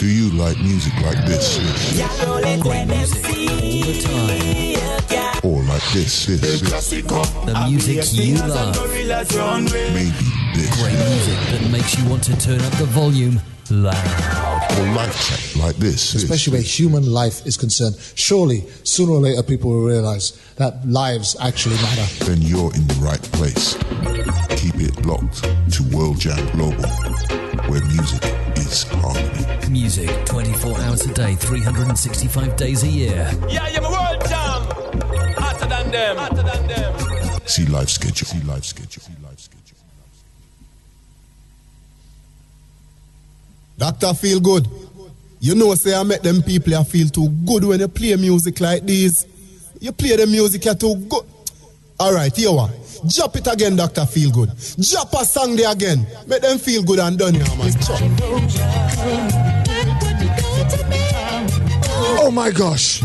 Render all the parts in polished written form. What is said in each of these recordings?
Do you like music like this? Great music all the time. Or like this? The music you love. Maybe this. Great music that makes you want to turn up the volume loud. Or like this. Especially where human life is concerned. Surely, sooner or later, people will realize that lives actually matter. Then you're in the right place. Keep it locked to World Jam Global, where music is harmony. Music 24 hours a day, 365 days a year. Yeah, I'm a World Jam. Hotter than them. See live schedule. Dr. Feel Good. You know, say I make them people I feel too good when you play music like this. You play the music, you're too good. Alright, here one. Drop it again, Dr. Feel Good. Drop a song there again. Make them feel good and done now, man. Oh my gosh.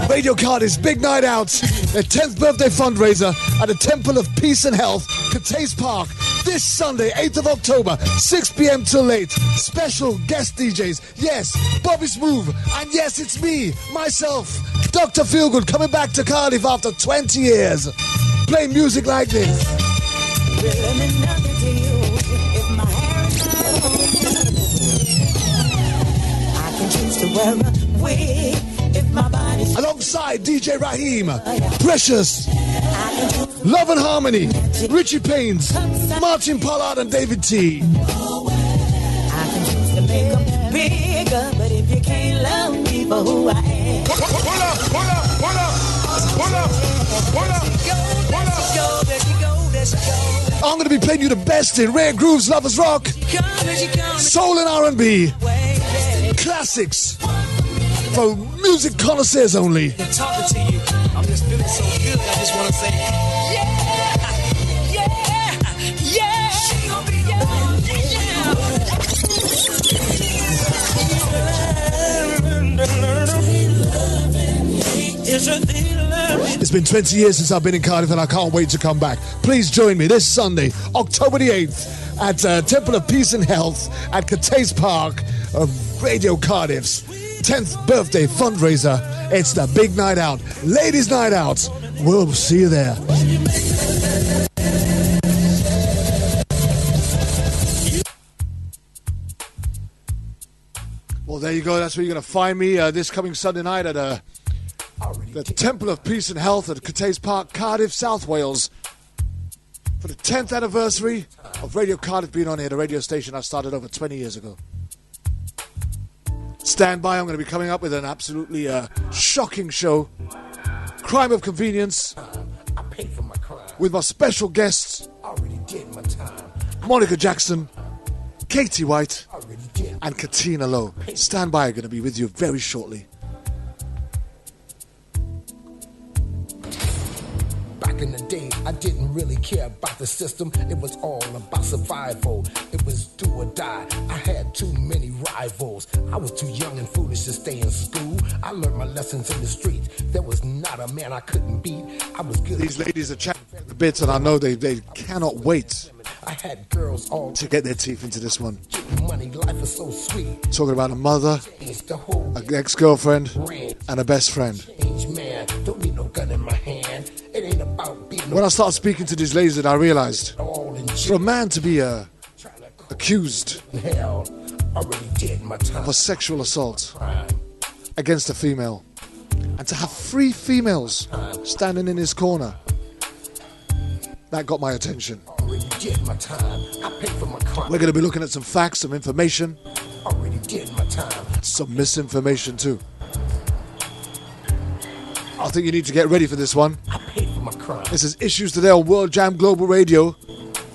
Radio Cardiff's Big Night Out, their 10th birthday fundraiser at the Temple of Peace and Health, Cathays Park, this Sunday, 8th of October, 6 p.m. till late. Special guest DJs. Yes, Bobby Smooth. And yes, it's me, myself, Dr. Feelgood, coming back to Cardiff after 20 years. Playing music like this. Alongside DJ Raheem, Precious, Love and Harmony, Richie Paynes, Martin Pollard and David T. I can choose to make them bigger, but if you can't love me for who I am. I'm going to be playing you the best in rare grooves, lovers rock, soul and R&B, classics for music connoisseurs only. Talking to you, I'm just feeling so good. I just want to say, yeah. She gonna be the one, It's been 20 years since I've been in Cardiff and I can't wait to come back. Please join me this Sunday, October the 8th, at Temple of Peace and Health at Cathays Park of Radio Cardiff's 10th birthday fundraiser. It's the big night out, ladies' night out. We'll see you there. Well, there you go. That's where you're going to find me this coming Sunday night at the Temple of Peace and Health at Cathays Park, Cardiff, South Wales, for the 10th anniversary of Radio Cardiff being on here, the radio station I started over 20 years ago. Stand by, I'm going to be coming up with an absolutely shocking show, Crime of Convenience, with my special guests, Monica Jackson, Katie White, and Katina Lowe. Stand by, I'm going to be with you very shortly. Back in the day, I didn't really care about the system. It was all about survival. It was do or die. I had too many rivals. I was too young and foolish to stay in school. I learned my lessons in the streets. There was not a man I couldn't beat. I was good. These ladies are chatting a bit, and I know they cannot wait I had girls all to get their teeth into this one. money. Life is so sweet. Talking about a mother, The whole an ex-girlfriend, and a best friend. change, man. Don't need no gun in my hand. It ain't about being When I started speaking to these ladies, that I realized, all in for a man to be accused hell. Already did my time. of a sexual assault Crime. against a female, and to have 3 females standing in his corner, that got my attention. Already did my time. I paid for my crime. We're going to be looking at some facts, some information, Already did my time. some misinformation too. I think you need to get ready for this one. I paid for my crime. This is Issues Today on World Jam Global Radio.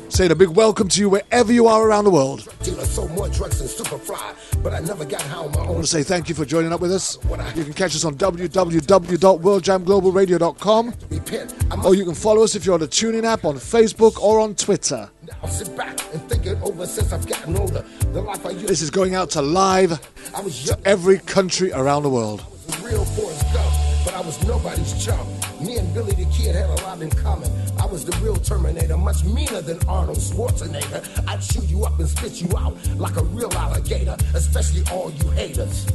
Saying a big welcome to you wherever you are around the world. Dealer sold more drugs than Superfly, but I never got high on my I own. want to say thank you for joining up with us. You can catch us on www.worldjamglobalradio.com, Repent. I or you can follow us if you're on the TuneIn app on Facebook or on Twitter. I'll sit back and think it over since I've gotten older. The life I used This is going out to live I was to young, every country around the world. real Forrest Gump, but I was nobody's chump. Me and Billy the Kid had a lot in common. I was the real Terminator, much meaner than Arnold Schwarzenegger. I'd chew you up and spit you out like a real alligator, especially all you haters.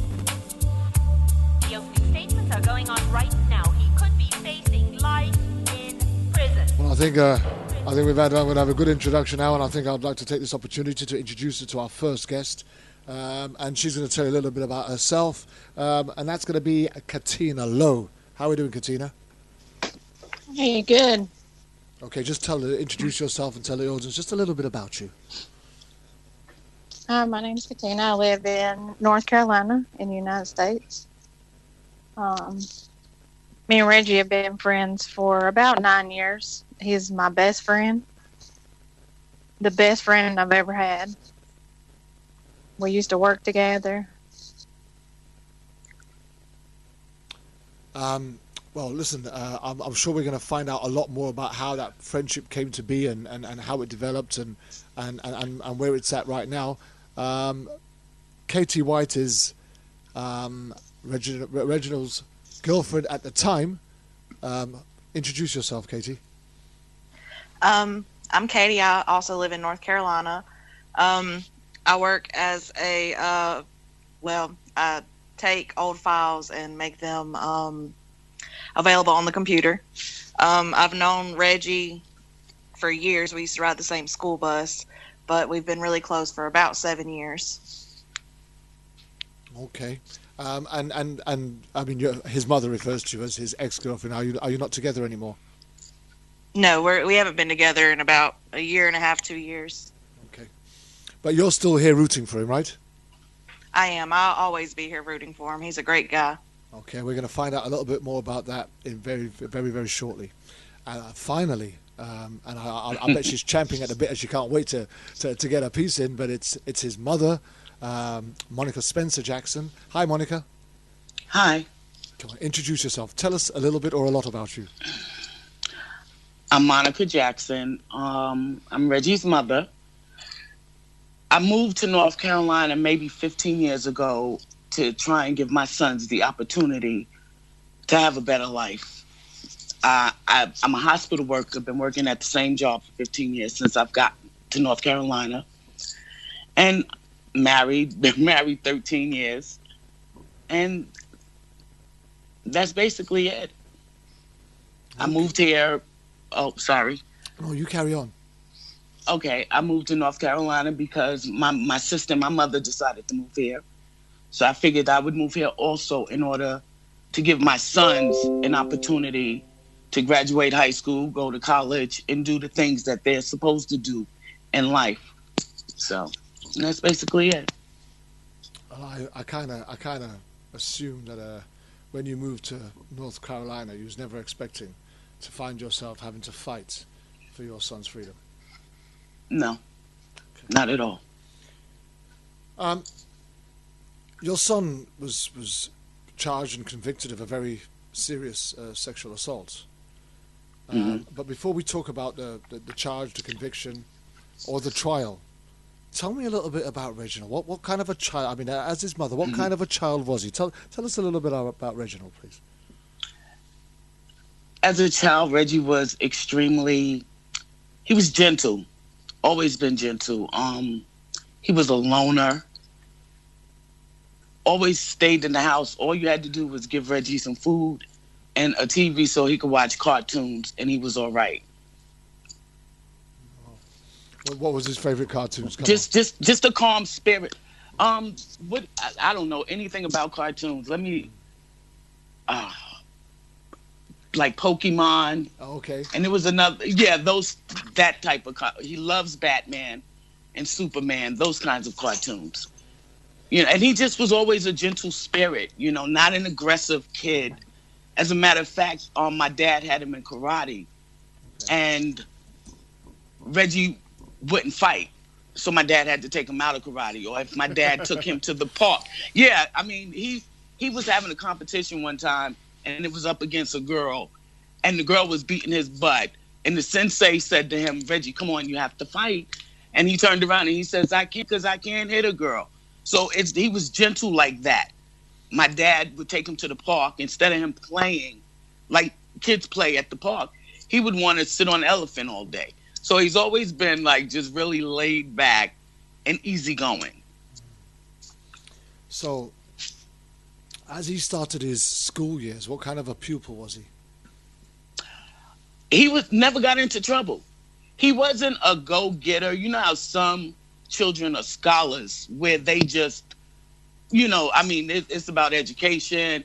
The opening statements are going on right now. He could be facing life in prison. Well, I think we've had I'm going to have a good introduction now, and I think I'd like to take this opportunity to introduce her to our first guest. And she's going to tell you a little bit about herself, and that's going to be Katina Lowe. How are we doing, Katina? Hey, good. Okay, just introduce yourself and tell the audience just a little bit about you. Hi, my name's Katina. I live in North Carolina in the United States. Me and Reggie have been friends for about 9 years. He's my best friend. The best friend I've ever had. We used to work together. Well, listen, I'm sure we're going to find out a lot more about how that friendship came to be and how it developed and where it's at right now. Katie White is Reginald's girlfriend at the time. Introduce yourself, Katie. I'm Katie. I also live in North Carolina. I work as I take old files and make them available on the computer. I've known Reggie for years. We used to ride the same school bus, but we've been really close for about 7 years. Okay. And I mean, his mother refers to you as his ex-girlfriend. Are you not together anymore? No, we haven't been together in about a year and a half, 2 years. Okay. But you're still here rooting for him, right? I am. I'll always be here rooting for him. He's a great guy. Okay, we're going to find out a little bit more about that in very, very, very shortly. Finally, and I bet she's champing at the bit as she can't wait to get her piece in, but it's his mother, Monica Spencer Jackson. Hi, Monica. Hi. Come on, introduce yourself. Tell us a little bit or a lot about you. I'm Monica Jackson. I'm Reggie's mother. I moved to North Carolina maybe 15 years ago to try and give my sons the opportunity to have a better life. I'm a hospital worker. I've been working at the same job for 15 years since I've gotten to North Carolina. And been married 13 years. And that's basically it. I moved here. Oh, sorry. No, you carry on. Okay, I moved to North Carolina because my sister and my mother decided to move here. So I figured I would move here also in order to give my sons an opportunity to graduate high school, go to college, and do the things that they're supposed to do in life. So that's basically it. I kind of assumed that when you moved to North Carolina, you was never expecting to find yourself having to fight for your son's freedom. No, okay. Not at all. Your son was charged and convicted of a very serious sexual assault. But before we talk about the charge, the conviction, or the trial, tell me a little bit about Reginald. What kind of a child? I mean, as his mother, what kind of a child was he? Tell us a little bit about Reginald, please. As a child, Reggie was he was gentle. Always been gentle. He was a loner. Always stayed in the house. All you had to do was give Reggie some food and a TV so he could watch cartoons, and he was all right. What was his favorite cartoons? Just a calm spirit. I don't know anything about cartoons. Let me, like Pokemon. Oh, okay. And there was another, that type of. He loves Batman and Superman, those kinds of cartoons. And he just was always a gentle spirit. Not an aggressive kid. As a matter of fact, my dad had him in karate, and Reggie wouldn't fight. So my dad had to take him out of karate. Or if my dad took him to the park. Yeah, I mean, he was having a competition one time, and it was up against a girl, and the girl was beating his butt. And the sensei said to him, Reggie, come on, you have to fight. And he turned around and he says, I can't, because I can't hit a girl. So he was gentle like that. My dad would take him to the park. Instead of him playing, like kids play at the park, he would want to sit on the elephant all day. So he's always been like just really laid back and easygoing. So, as he started his school years, what kind of a pupil was he? He never got into trouble. He wasn't a go-getter. You know how some children are scholars where they just, it's about education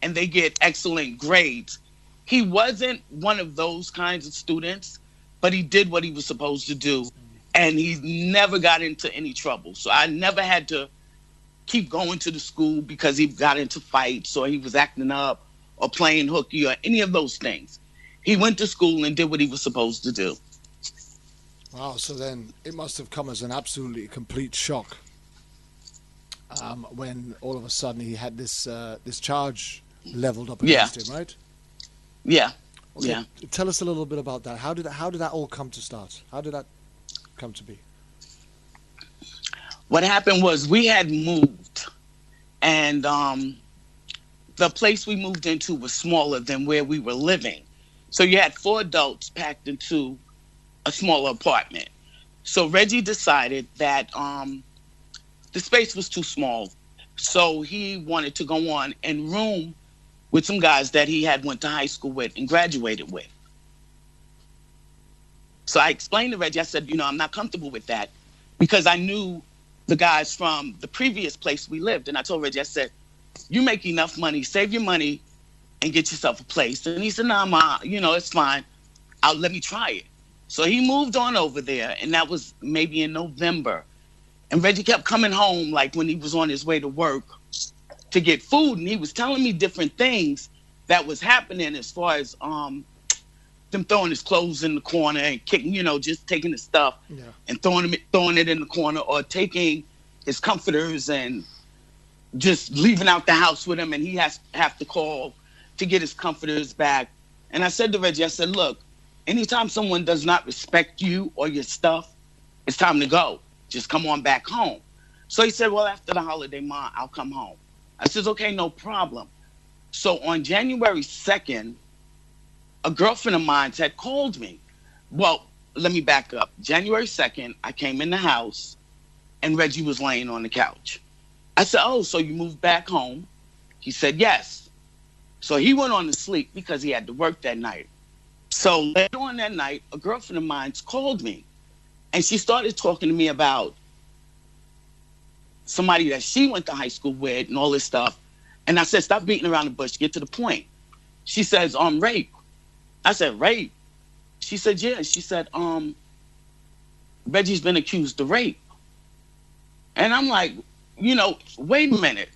and they get excellent grades. He wasn't one of those kinds of students, but he did what he was supposed to do, and he never got into any trouble. So I never had to keep going to the school because he got into fights or he was acting up or playing hooky or any of those things. He went to school and did what he was supposed to do. Wow, so then it must have come as an absolutely complete shock when all of a sudden he had this charge leveled up against him, right? Yeah. Okay. Yeah. Tell us a little bit about that. How did that all come to start? How did that come to be? What happened was we had moved, and the place we moved into was smaller than where we were living. So you had 4 adults packed into a smaller apartment. So Reggie decided that the space was too small. So he wanted to go on and room with some guys that he had went to high school with and graduated with. So I explained to Reggie, I said, I'm not comfortable with that because I knew the guys from the previous place we lived. And I told Reggie, I said, you make enough money, save your money and get yourself a place. And he said, nah, Ma, it's fine. Let me try it. So he moved on over there, and that was maybe in November. And Reggie kept coming home, like when he was on his way to work, to get food. And he was telling me different things that was happening as far as them throwing his clothes in the corner and kicking, just taking his stuff and throwing it in the corner, or taking his comforters and just leaving out the house with him, and he have to call to get his comforters back. And I said to Reggie, I said, look, anytime someone does not respect you or your stuff, it's time to go. Just come on back home. So he said, well, after the holiday, Ma, I'll come home. I said, okay, no problem. So on January 2nd, a girlfriend of mine had called me. Well, let me back up. January 2nd, I came in the house and Reggie was laying on the couch. I said, oh, so you moved back home? He said, yes. So he went on to sleep because he had to work that night. So later on that night, a girlfriend of mine called me and she started talking to me about somebody that she went to high school with and all this stuff. And I said, stop beating around the bush, get to the point. She says, rape. I said, rape? She said, yeah. She said, Reggie's been accused of rape. And I'm like, wait a minute.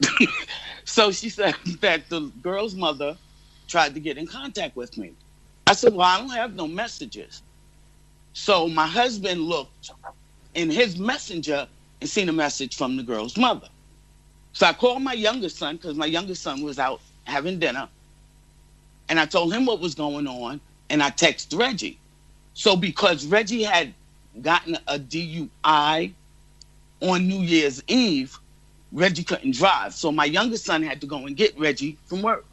So she said that the girl's mother tried to get in contact with me. I said, well, I don't have no messages. So my husband looked in his messenger and seen a message from the girl's mother. So I called my youngest son, because my youngest son was out having dinner. And I told him what was going on, and I texted Reggie. So because Reggie had gotten a DUI on New Year's Eve, Reggie couldn't drive. So my youngest son had to go and get Reggie from work,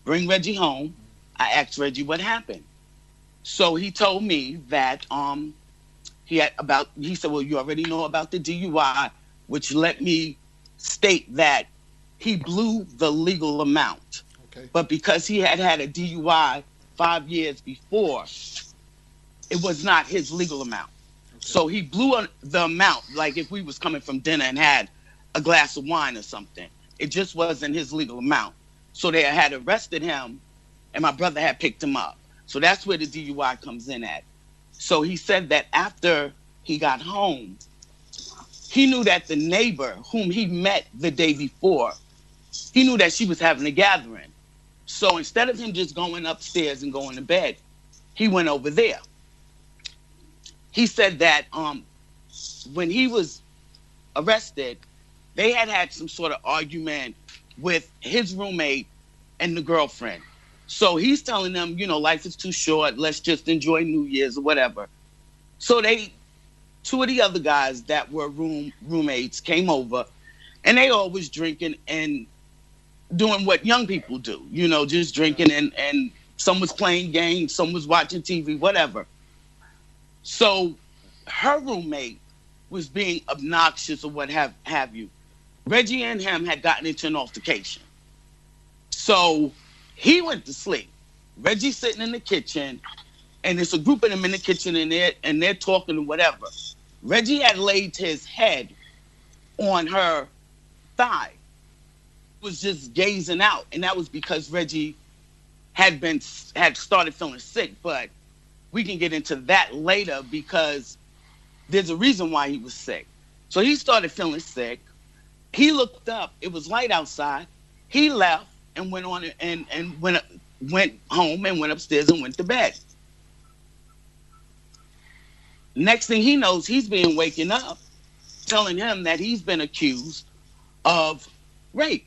bring Reggie home. I asked Reggie what happened. So he told me that he said, well, you already know about the DUI, which let me state that he blew the legal amount. Okay. But because he had a DUI 5 years before, it was not his legal amount. Okay. So he blew the amount, like if we was coming from dinner and had a glass of wine or something. It just wasn't his legal amount. So they had arrested him, and my brother had picked him up. So that's where the DUI comes in at. So he said that after he got home, he knew that the neighbor whom he met the day before, he knew that she was having a gathering. So instead of him just going upstairs and going to bed, he went over there. He said that when he was arrested, they had some sort of argument with his roommate and the girlfriend. So he's telling them, life is too short. Let's just enjoy New Year's or whatever. So two of the other guys that were roommates came over, and they all was drinking and doing what young people do, just drinking and Some was playing games, some was watching TV, whatever. So her roommate was being obnoxious or what have you. Reggie and him had gotten into an altercation. So he went to sleep. Reggie's sitting in the kitchen, and there's a group of them in the kitchen, and they're talking and whatever. Reggie had laid his head on her thigh, was just gazing out, and that was because Reggie had started feeling sick. But we can get into that later because there's a reason why he was sick. So he started feeling sick. He looked up. It was light outside. He left and went on and went home and went upstairs and went to bed. Next thing he knows, he's being waken up, telling him that he's been accused of rape.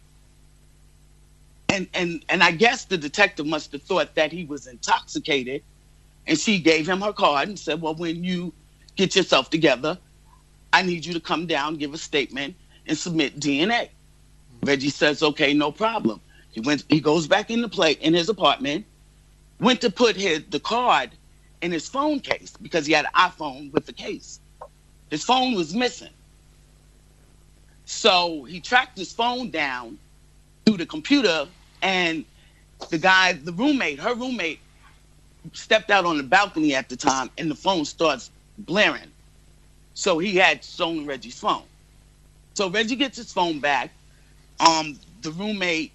And I guess the detective must have thought that he was intoxicated, and she gave him her card and said, well, when you get yourself together, I need you to come down, give a statement, and submit DNA. Reggie says, okay, no problem. He goes back in his apartment, went to put the card in his phone case because he had an iPhone with the case. His phone was missing. So he tracked his phone down through the computer, and her roommate, stepped out on the balcony at the time, and the phone starts blaring. So he had stolen Reggie's phone. So Reggie gets his phone back. The roommate,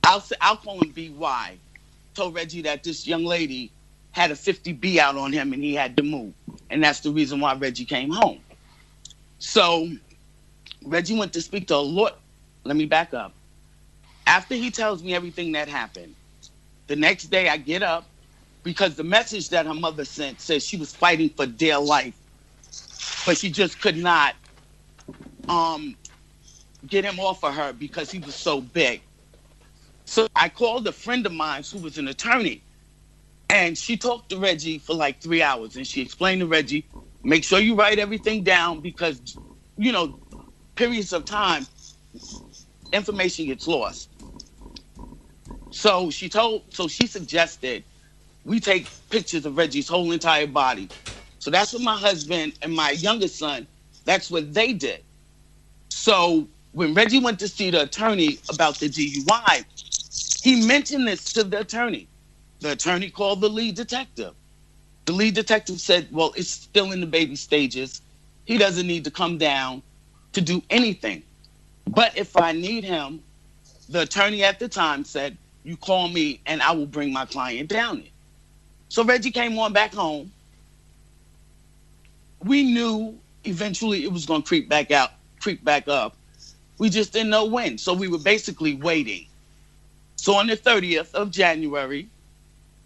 I'll call him BY, told Reggie that this young lady had a 50B out on him and he had to move. And that's the reason why Reggie came home. So Reggie went to speak to a lawyer. Let me back up. After he tells me everything that happened, the next day I get up because the message that her mother sent says she was fighting for dear life, but she just could not get him off of her because he was so big. So I called a friend of mine who was an attorney, and she talked to Reggie for like 3 hours, and she explained to Reggie, make sure you write everything down because, periods of time, information gets lost. So she suggested we take pictures of Reggie's whole entire body. So that's what my husband and my youngest son, that's what they did. So when Reggie went to see the attorney about the DUI, he mentioned this to the attorney. The attorney called the lead detective. The lead detective said, well, it's still in the baby stages. He doesn't need to come down to do anything. But if I need him, the attorney at the time said, you call me and I will bring my client down here. So Reggie came on back home. We knew eventually it was going to creep back up. We just didn't know when. So we were basically waiting. So on the 30th of January,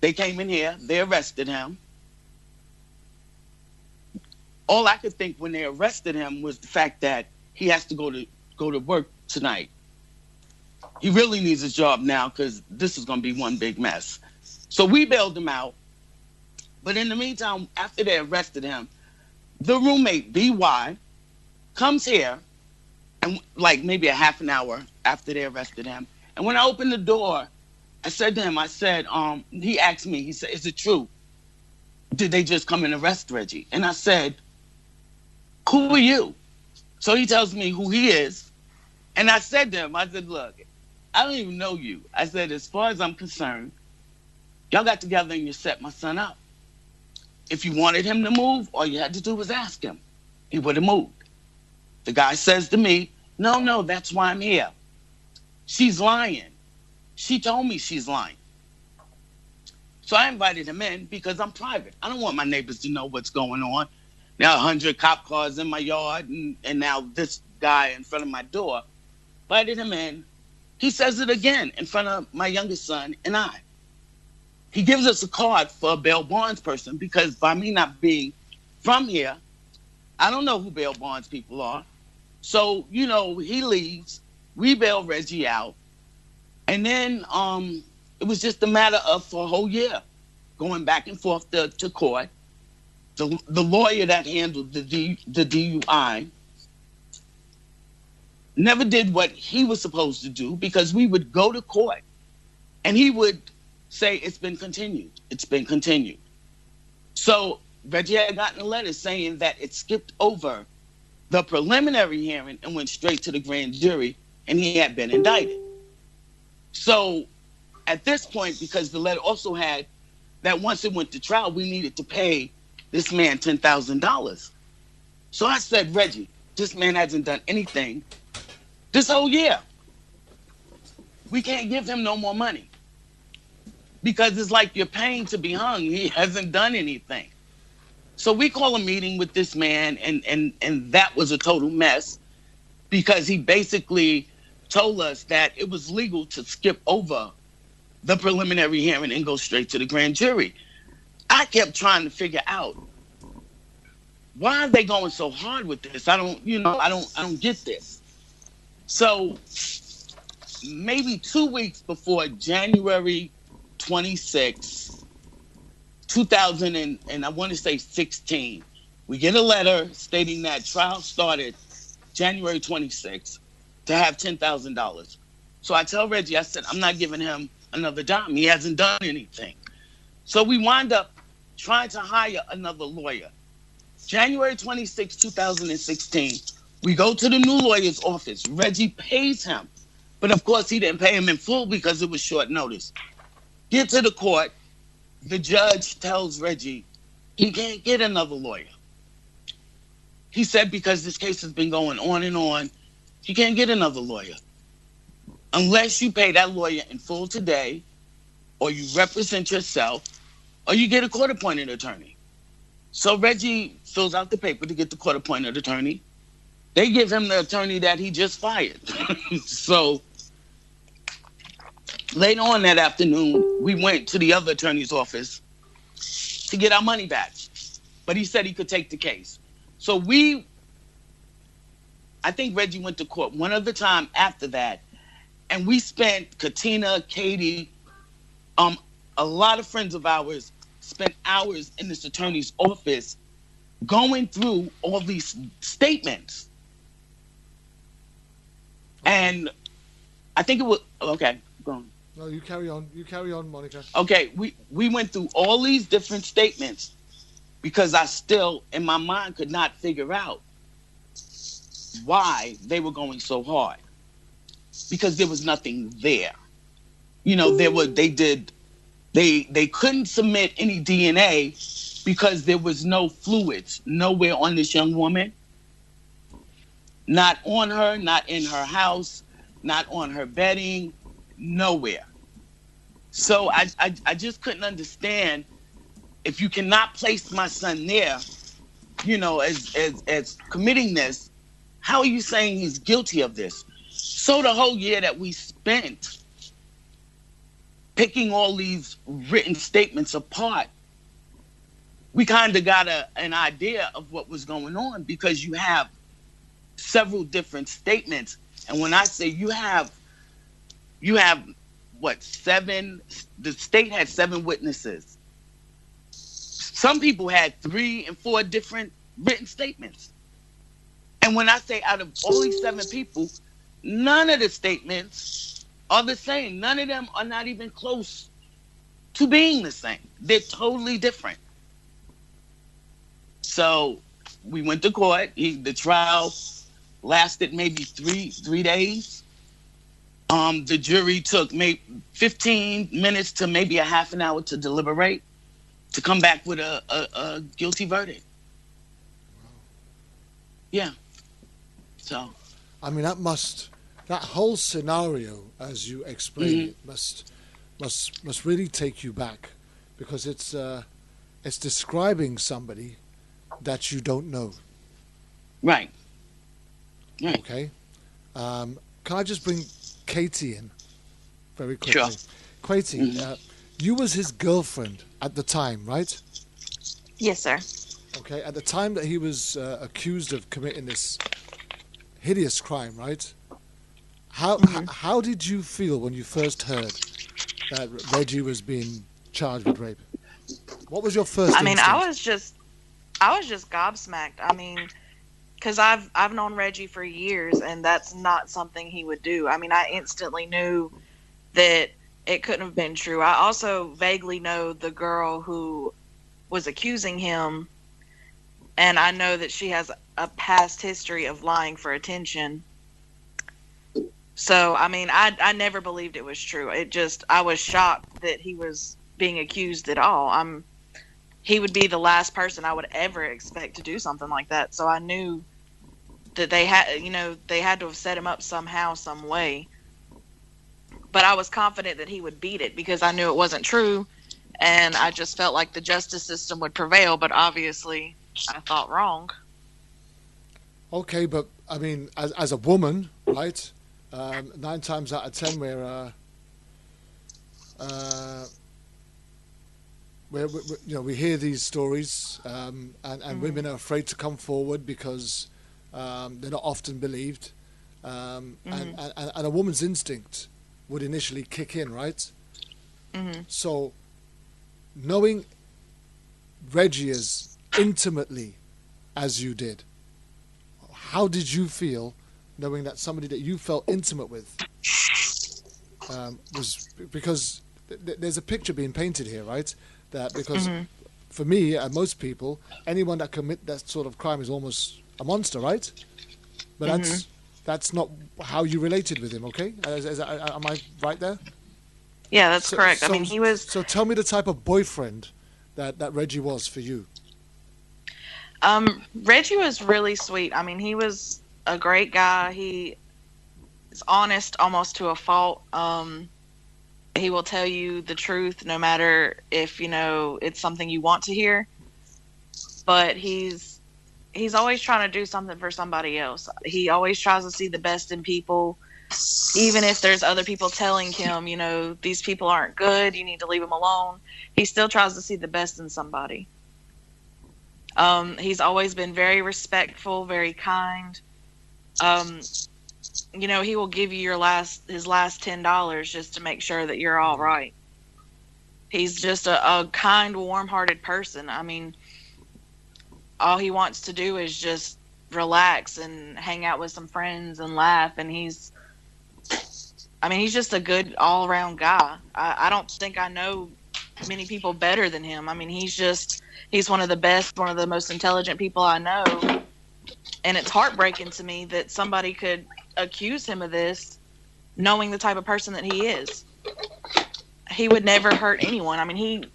they came in here, they arrested him. All I could think when they arrested him was the fact that he has to go to work tonight. He really needs a job now because this is going to be one big mess. So we bailed him out. But in the meantime, after they arrested him, the roommate, BY, comes here, and like maybe a half an hour after they arrested him. And when I opened the door, I said to him, he asked me, he said, is it true? Did they just come and arrest Reggie? And I said, who are you? So he tells me who he is. And I said to him, look, I don't even know you. I said, as far as I'm concerned, y'all got together and you set my son up. If you wanted him to move, all you had to do was ask him. He would have moved. The guy says to me, no, that's why I'm here. She's lying. She told me she's lying. So I invited him in because I'm private. I don't want my neighbors to know what's going on. Now 100 cop cars in my yard and now this guy in front of my door. Invited him in. He says it again in front of my youngest son and I. He gives us a card for a bail bonds person because by me not being from here, I don't know who bail bonds people are. So, he leaves. We bail Reggie out. And then it was just a matter of for a whole year going back and forth to court. The lawyer that handled the DUI never did what he was supposed to do because we would go to court And he would say, it's been continued. It's been continued. So Reggie had gotten a letter saying that it skipped over the preliminary hearing and went straight to the grand jury, and he had been indicted. So at this point, because the letter also had that once it went to trial, we needed to pay this man $10,000. So I said, Reggie, this man hasn't done anything this whole year. We can't give him no more money because it's like you're paying to be hung. He hasn't done anything. So we call a meeting with this man, and that was a total mess because he basically told us that it was legal to skip over the preliminary hearing and go straight to the grand jury. I kept trying to figure out, why are they going so hard with this? I don't get this. So maybe 2 weeks before January 26, 2000 and I want to say 16, we get a letter stating that trial started January 26 to have $10,000. So I tell Reggie, I said, I'm not giving him another dime. He hasn't done anything. So we wind up trying to hire another lawyer. January 26, 2016, we go to the new lawyer's office. Reggie pays him. But of course, he didn't pay him in full because it was short notice. Get to the court. The judge tells Reggie he can't get another lawyer. He said because this case has been going on and on, he can't get another lawyer. Unless you pay that lawyer in full today, or you represent yourself, or you get a court-appointed attorney. So Reggie fills out the paper to get the court-appointed attorney. They give him the attorney that he just fired. So later on that afternoon, we went to the other attorney's office to get our money back. But he said he could take the case. So I think Reggie went to court one other time after that. And we spent, Katina, Katie, a lot of friends of ours spent hours in this attorney's office going through all these statements. And I think it was, okay, go on. No, you carry on. You carry on, Monica. Okay, we went through all these different statements because I still, in my mind, could not figure out why they were going so hard. Because there was nothing there. You know, they couldn't submit any DNA because there was no fluids nowhere on this young woman. Not on her, not in her house, not on her bedding, nowhere. So I just couldn't understand, if you cannot place my son there, you know, as committing this, how are you saying he's guilty of this? So the whole year that we spent picking all these written statements apart, we kind of got an idea of what was going on, because you have several different statements. And when I say you have what, 7, the state had 7 witnesses. Some people had 3 and 4 different written statements. And when I say out of all these 7 people, none of the statements are the same. None of them are not even close to being the same. They're totally different. So we went to court. The trial lasted maybe three days. The jury took maybe 15 minutes to maybe a half an hour to deliberate, to come back with a guilty verdict. Yeah. So, I mean, that whole scenario, as you explained it, must really take you back, because it's describing somebody that you don't know. Right. Okay. Can I just bring Katie in very quickly? Sure. Katie, you was his girlfriend at the time, right? Yes, sir. Okay. At the time that he was accused of committing this hideous crime, right? How did you feel when you first heard that Reggie was being charged with rape? What was your first instinct? I was just gobsmacked. I mean, because I've known Reggie for years, and that's not something he would do. I mean, I instantly knew that it couldn't have been true. I also vaguely know the girl who was accusing him, and I know that she has a past history of lying for attention. So, I mean, I never believed it was true. I was shocked that he was being accused at all. He would be the last person I would ever expect to do something like that. So I knew that they had to have set him up somehow, some way. But I was confident that he would beat it because I knew it wasn't true, and I just felt like the justice system would prevail. But obviously, I thought wrong. Okay, but I mean, as a woman, right? 9 times out of 10, we hear these stories, and women are afraid to come forward because they're not often believed, and a woman's instinct would initially kick in, right? So, knowing Reggie as intimately as you did, how did you feel knowing that somebody that you felt intimate with was, because there's a picture being painted here, right? That because for me and most people, anyone that commit that sort of crime is almost a monster, right? But that's not how you related with him, okay? Am I right there? Yeah, that's correct. I mean, he was... So tell me the type of boyfriend that Reggie was for you. Reggie was really sweet. I mean, he was a great guy. He is honest almost to a fault. He will tell you the truth no matter if, it's something you want to hear. But he's always trying to do something for somebody else. He always tries to see the best in people. Even if there's other people telling him, these people aren't good, you need to leave them alone. He still tries to see the best in somebody. He's always been very respectful, very kind. He will give you his last $10 just to make sure that you're all right. He's just a kind, warm-hearted person. I mean, all he wants to do is just relax and hang out with some friends and laugh. And he's just a good all-around guy. I don't think I know many people better than him. I mean, he's one of the best, one of the most intelligent people I know. And it's heartbreaking to me that somebody could accuse him of this, knowing the type of person that he is. He would never hurt anyone. I mean,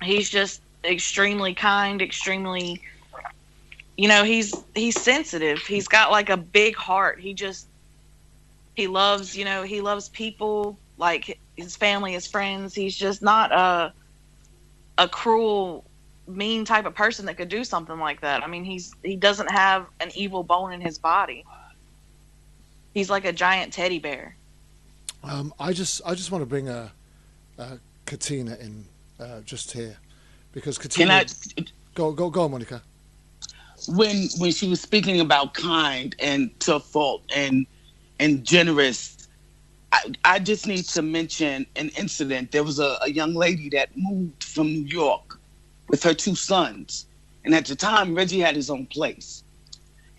he's just extremely kind, extremely, he's sensitive. He's got like a big heart. He loves people, like his family, his friends. He's just not a cruel, mean type of person that could do something like that. I mean, he doesn't have an evil bone in his body. He's like a giant teddy bear. I just want to bring Katina in just here, because Katina. Go on, Monica. When she was speaking about kind and to a fault and generous, I just need to mention an incident. There was a young lady that moved from New York with her 2 sons, and at the time Reggie had his own place,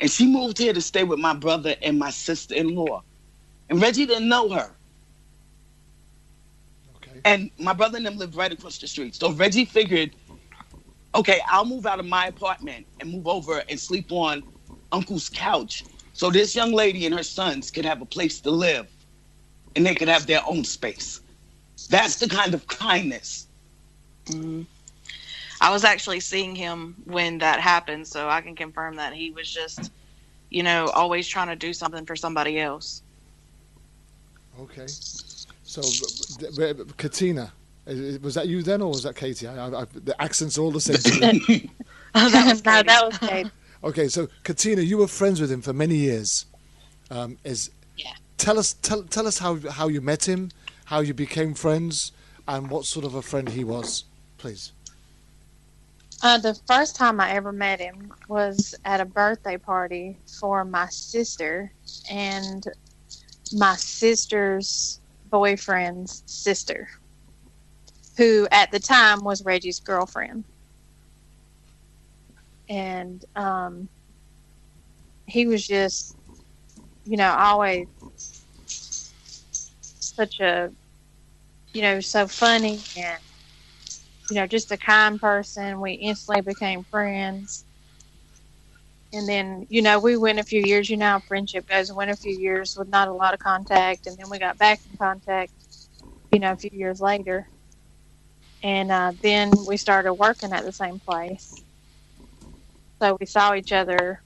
and she moved here to stay with my brother and my sister-in-law, and Reggie didn't know her. Okay. And my brother and them lived right across the street, so Reggie figured, okay, I'll move out of my apartment and move over and sleep on Uncle's couch, so this young lady and her sons could have a place to live, and they could have their own space. That's the kind of kindness. Mm-hmm. I was actually seeing him when that happened, so I can confirm that he was just, always trying to do something for somebody else. Okay. So, Katina, was that you then, or was that Katie? The accents are all the same to me. That was Kate. Okay, so Katina, you were friends with him for many years. Tell us how you met him, how you became friends, and what sort of a friend he was, please. The first time I ever met him was at a birthday party for my sister and my sister's boyfriend's sister, who at the time was Reggie's girlfriend. And he was just, always such a so funny and, just a kind person. We instantly became friends. And then, we went a few years, how friendship goes. We went a few years with not a lot of contact. And then we got back in contact, a few years later. And then we started working at the same place. So we saw each other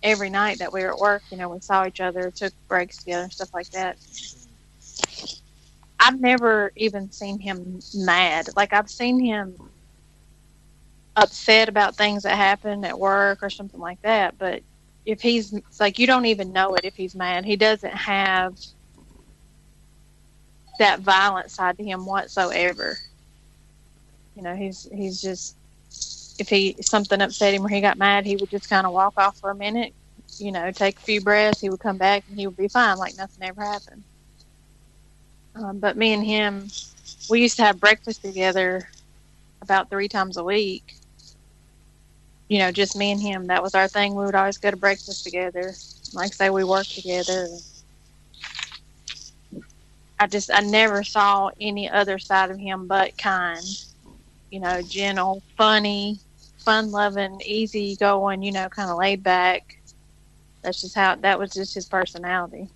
every night that we were at work. We saw each other, took breaks together and stuff like that. I've never even seen him mad. Like, I've seen him upset about things that happen at work or something like that. But if it's like, you don't even know it if he's mad. He doesn't have that violent side to him whatsoever. He's just, if something upset him or he got mad, he would just kind of walk off for a minute, take a few breaths. He would come back and he would be fine, like nothing ever happened. But me and him, we used to have breakfast together about 3 times a week. Just me and him. That was our thing. We would always go to breakfast together. Like I say, we worked together. I never saw any other side of him but kind. Gentle, funny, fun-loving, easy-going, kind of laid back. That was just his personality.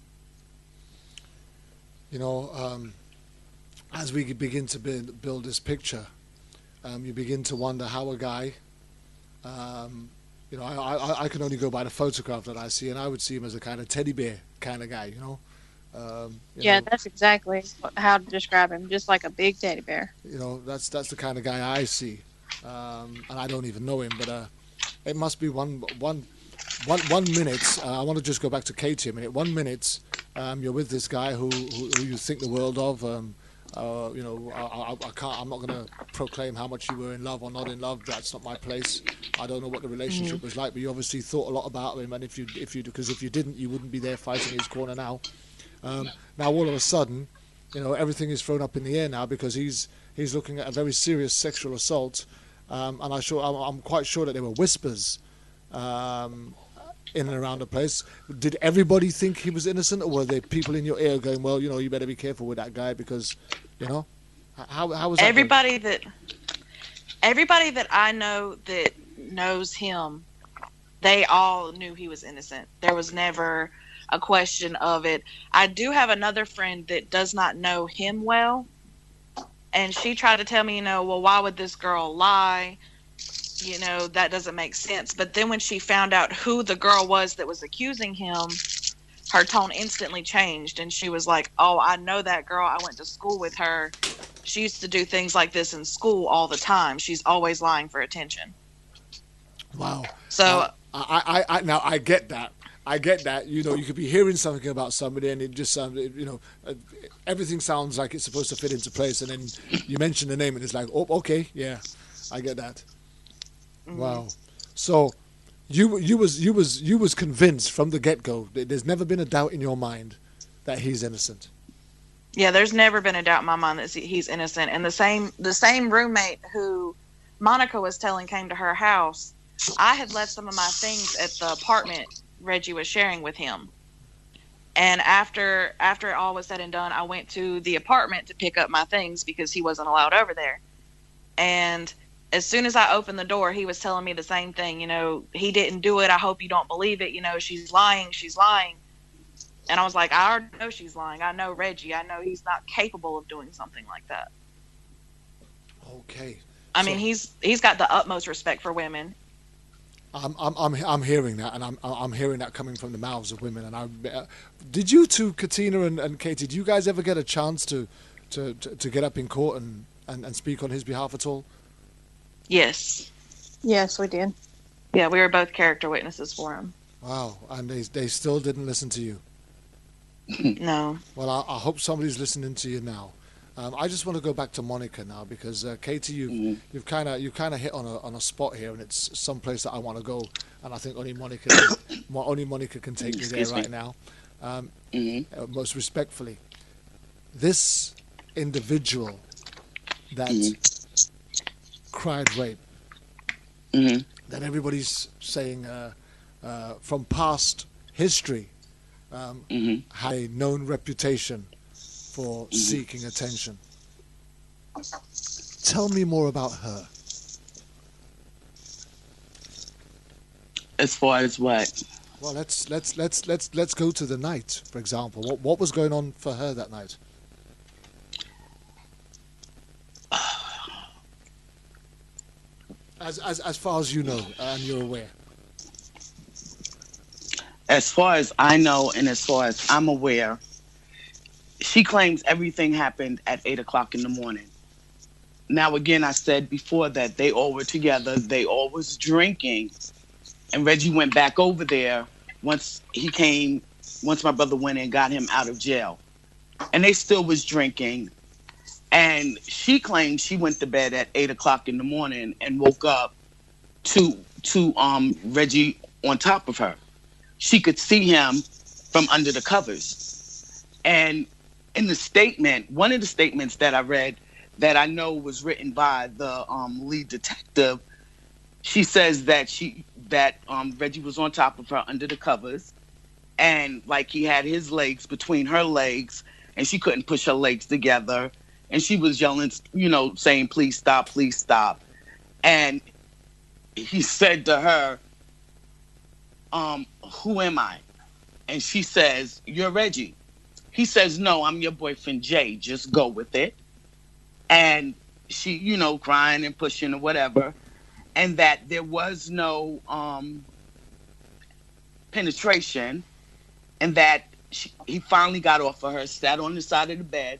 As we begin to build this picture, you begin to wonder how a guy, I can only go by the photograph that I see, and I would see him as a kind of teddy bear kind of guy, That's exactly how to describe him, just like a big teddy bear. That's the kind of guy I see, and I don't even know him, but it must be one minute. I want to just go back to Katie a minute. 1 minute, you're with this guy who you think the world of. I'm not going to proclaim how much you were in love or not in love. That's not my place. I don't know what the relationship was like, but you obviously thought a lot about him. And if you didn't, you wouldn't be there fighting his corner now. Now all of a sudden, everything is thrown up in the air now because he's looking at a very serious sexual assault. And I'm quite sure that there were whispers in and around the place. Did everybody think he was innocent, or were there people in your ear going, well, you better be careful with that guy because, how was that? Everybody that I know that knows him, they all knew he was innocent. There was never a question of it. I do have another friend that does not know him well, and she tried to tell me, well, why would this girl lie? That doesn't make sense. But then when she found out who the girl was that was accusing him, her tone instantly changed. And she was like, oh, I know that girl. I went to school with her. She used to do things like this in school all the time. She's always lying for attention. Wow. So I get that. I get that. You could be hearing something about somebody and it just sounds, everything sounds like it's supposed to fit into place. And then you mention the name and it's like, oh, okay, yeah, I get that. Mm-hmm. Wow. So you was convinced from the get-go. There's never been a doubt in your mind that he's innocent. Yeah, there's never been a doubt in my mind that he's innocent. And the same roommate who Monica was telling came to her house, I had left some of my things at the apartment Reggie was sharing with him. And after it all was said and done, I went to the apartment to pick up my things because he wasn't allowed over there. And as soon as I opened the door, he was telling me the same thing. He didn't do it. I hope you don't believe it. She's lying. She's lying. And I was like, I already know she's lying. I know Reggie. I know he's not capable of doing something like that. Okay. I mean, he's got the utmost respect for women. I'm hearing that, and I'm hearing that coming from the mouths of women. And did you two, Katina and Katie, did you guys ever get a chance to get up in court and speak on his behalf at all? Yes. Yes, we did. Yeah, we were both character witnesses for him. Wow, and they still didn't listen to you? No. Well, I hope somebody's listening to you now. I just want to go back to Monica now because Katie, you've kind of hit on a spot here, and it's some place that I want to go, and I think only Monica can take me there right now. Most respectfully, this individual that cried rape, that everybody's saying from past history had a known reputation for seeking attention. Tell me more about her. As far as what? Well, let's go to the night, for example. What was going on for her that night? As far as you know and you're aware. As far as I know and as far as I'm aware, she claims everything happened at 8 o'clock in the morning. Now, again, I said before that they all were together. They all was drinking. And Reggie went back over there once my brother went and got him out of jail. And they still was drinking. And she claimed she went to bed at 8 o'clock in the morning and woke up to Reggie on top of her. She could see him from under the covers. And in the statement, one of the statements that I read that I know was written by the lead detective, she says that Reggie was on top of her under the covers, and like he had his legs between her legs, and she couldn't push her legs together, and she was yelling, saying, please stop, please stop. And he said to her, who am I? And she says, you're Reggie. He says, no, I'm your boyfriend, Jay. Just go with it. And she, crying and pushing or whatever. And that there was no penetration. And that he finally got off of her, sat on the side of the bed,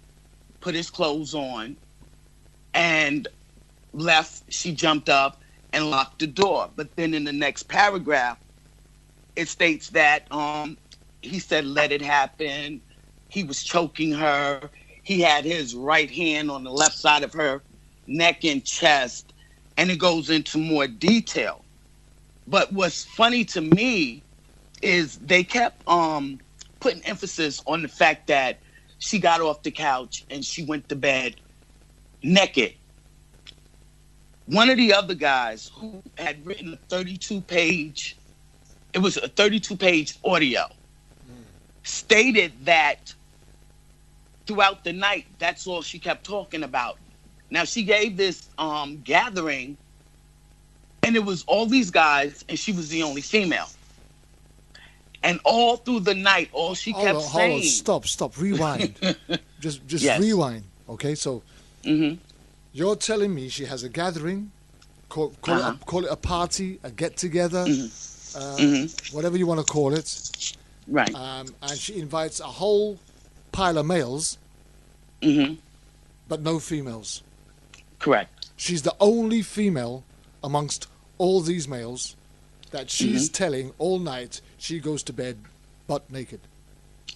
put his clothes on, and left. She jumped up and locked the door. But then in the next paragraph, it states that he said, let it happen. He was choking her. He had his right hand on the left side of her neck and chest. And it goes into more detail. But what's funny to me is they kept putting emphasis on the fact that she got off the couch and she went to bed naked. One of the other guys who had written a 32-page audio, stated that throughout the night, that's all she kept talking about. Now, she gave this gathering, and it was all these guys, and she was the only female. And all through the night, all she kept saying... Stop, rewind. just Yes. Rewind, okay? So, you're telling me she has a gathering, call it a party, a get-together, whatever you want to call it. Right. And she invites a whole pile of males, but no females. Correct. She's the only female amongst all these males that she's telling all night she goes to bed butt naked.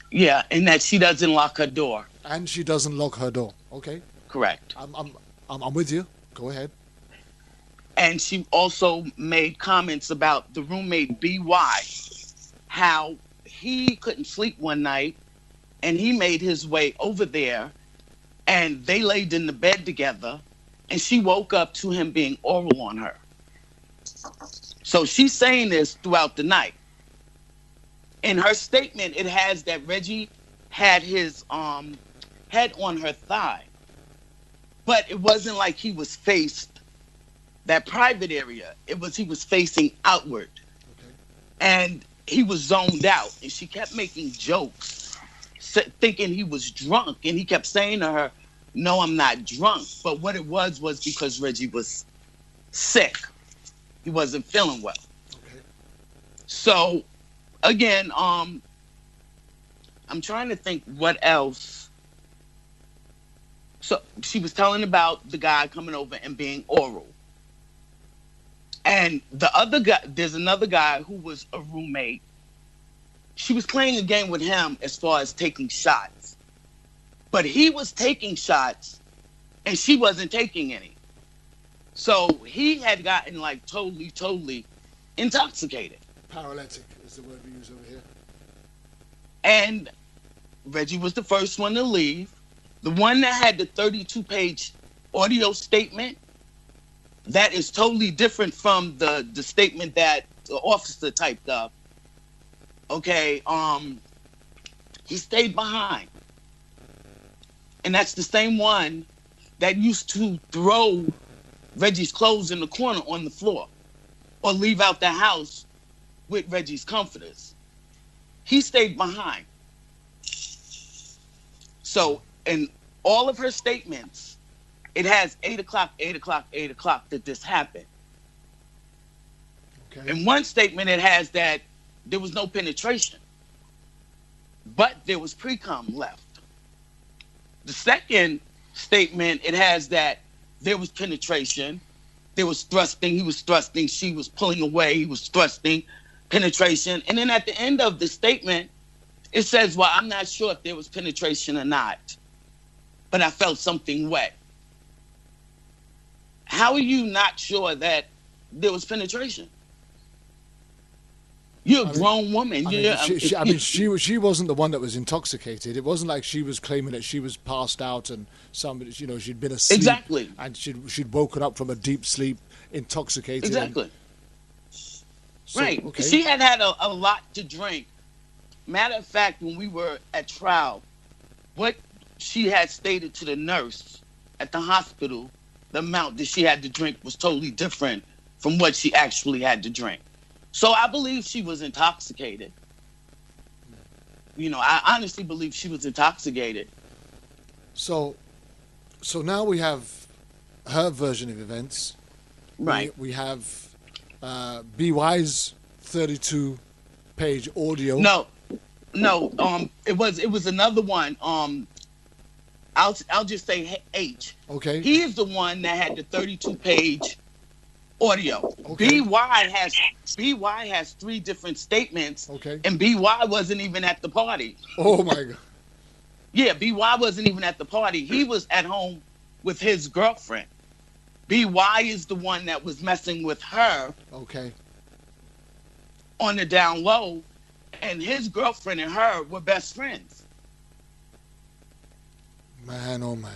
Yeah, and that she doesn't lock her door. And she doesn't lock her door. Okay. Correct. I'm with you. Go ahead. And she also made comments about the roommate BY, how he couldn't sleep one night, and he made his way over there, and they laid in the bed together, and she woke up to him being oral on her. So she's saying this throughout the night. In her statement, it has that Reggie had his head on her thigh, but it wasn't like he was faced that private area. He was facing outward, and he was zoned out, and she kept making jokes, thinking he was drunk, and he kept saying to her, no, I'm not drunk. But what it was because Reggie was sick. He wasn't feeling well. Okay. So, again, I'm trying to think what else. So she was telling about the guy coming over and being oral. And the other guy, there's another guy who was a roommate. She was playing a game with him as far as taking shots. But he was taking shots and she wasn't taking any. So he had gotten like totally intoxicated. Paralytic is the word we use over here. And Reggie was the first one to leave. The one that had the 32-page audio statement, that is totally different from the statement that the officer typed up. Okay, he stayed behind. And that's the same one that used to throw Reggie's clothes in the corner on the floor or leave out the house with Reggie's comforters. He stayed behind. So in all of her statements, it has 8 o'clock, 8 o'clock, 8 o'clock that this happened. Okay. In one statement, it has that there was no penetration, but there was pre-cum left. The second statement, it has that there was penetration, there was thrusting, he was thrusting, she was pulling away, he was thrusting, penetration. And then at the end of the statement, it says, well, I'm not sure if there was penetration or not, but I felt something wet. How are you not sure that there was penetration? You're a grown woman. She wasn't the one that was intoxicated. It wasn't like she was claiming that she was passed out and somebody, she'd been asleep. Exactly. And she'd woken up from a deep sleep, intoxicated. Exactly. So, right. okay. She had a lot to drink. Matter of fact, when we were at trial, what she had stated to the nurse at the hospital, the amount that she had to drink was totally different from what she actually had to drink. So I believe she was intoxicated. I honestly believe she was intoxicated. So now we have her version of events. Right. We have BY's 32-page audio. No. It was another one. I'll just say H. Okay. He is the one that had the 32-page audio. Okay. BY has 3 different statements. Okay. And BY wasn't even at the party. Oh my God. Yeah, BY wasn't even at the party. He was at home with his girlfriend. BY is the one that was messing with her. Okay. On the down low, and his girlfriend and her were best friends. Man, oh man.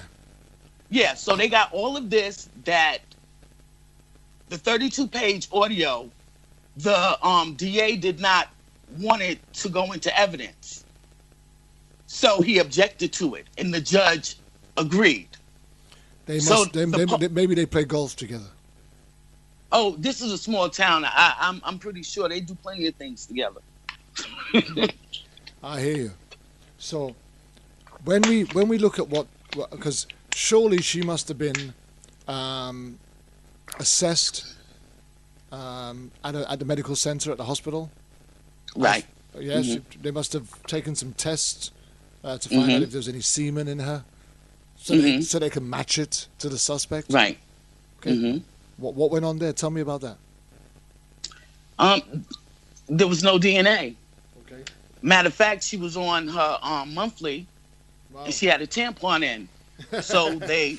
Yeah, so they got all of this, that the 32-page audio, the DA did not want it to go into evidence. So he objected to it, and the judge agreed. Maybe they play golf together. Oh, this is a small town. I'm pretty sure they do plenty of things together. I hear you. So when we look at because surely she must have been assessed at the medical center at the hospital, right? Yes, they must have taken some tests to find out if there's any semen in her, so they can match it to the suspect, right? Okay. What went on there? Tell me about that. There was no DNA. Okay. Matter of fact, she was on her monthly, and she had a tampon in. So they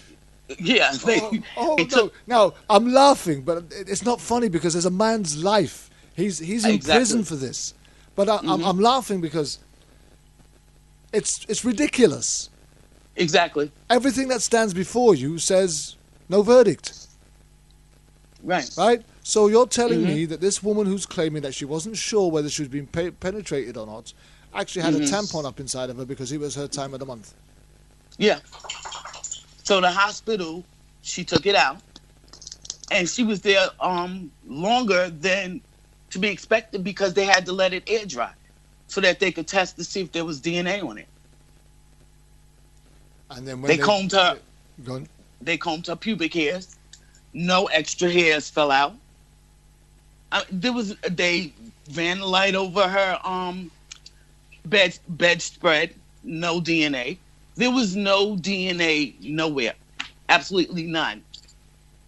took. Now I'm laughing, but it's not funny because there's a man's life. He's in prison for this, but I'm laughing because it's ridiculous. Exactly. Everything that stands before you says no verdict. Right. So you're telling me that this woman who's claiming that she wasn't sure whether she was being penetrated or not actually had a tampon up inside of her because it was her time of the month. Yeah. So the hospital, she took it out, and she was there longer than to be expected because they had to let it air dry so that they could test to see if there was DNA on it. And then when they combed her pubic hairs. No extra hairs fell out. They ran the light over her bedspread. No DNA. There was no DNA nowhere. Absolutely none.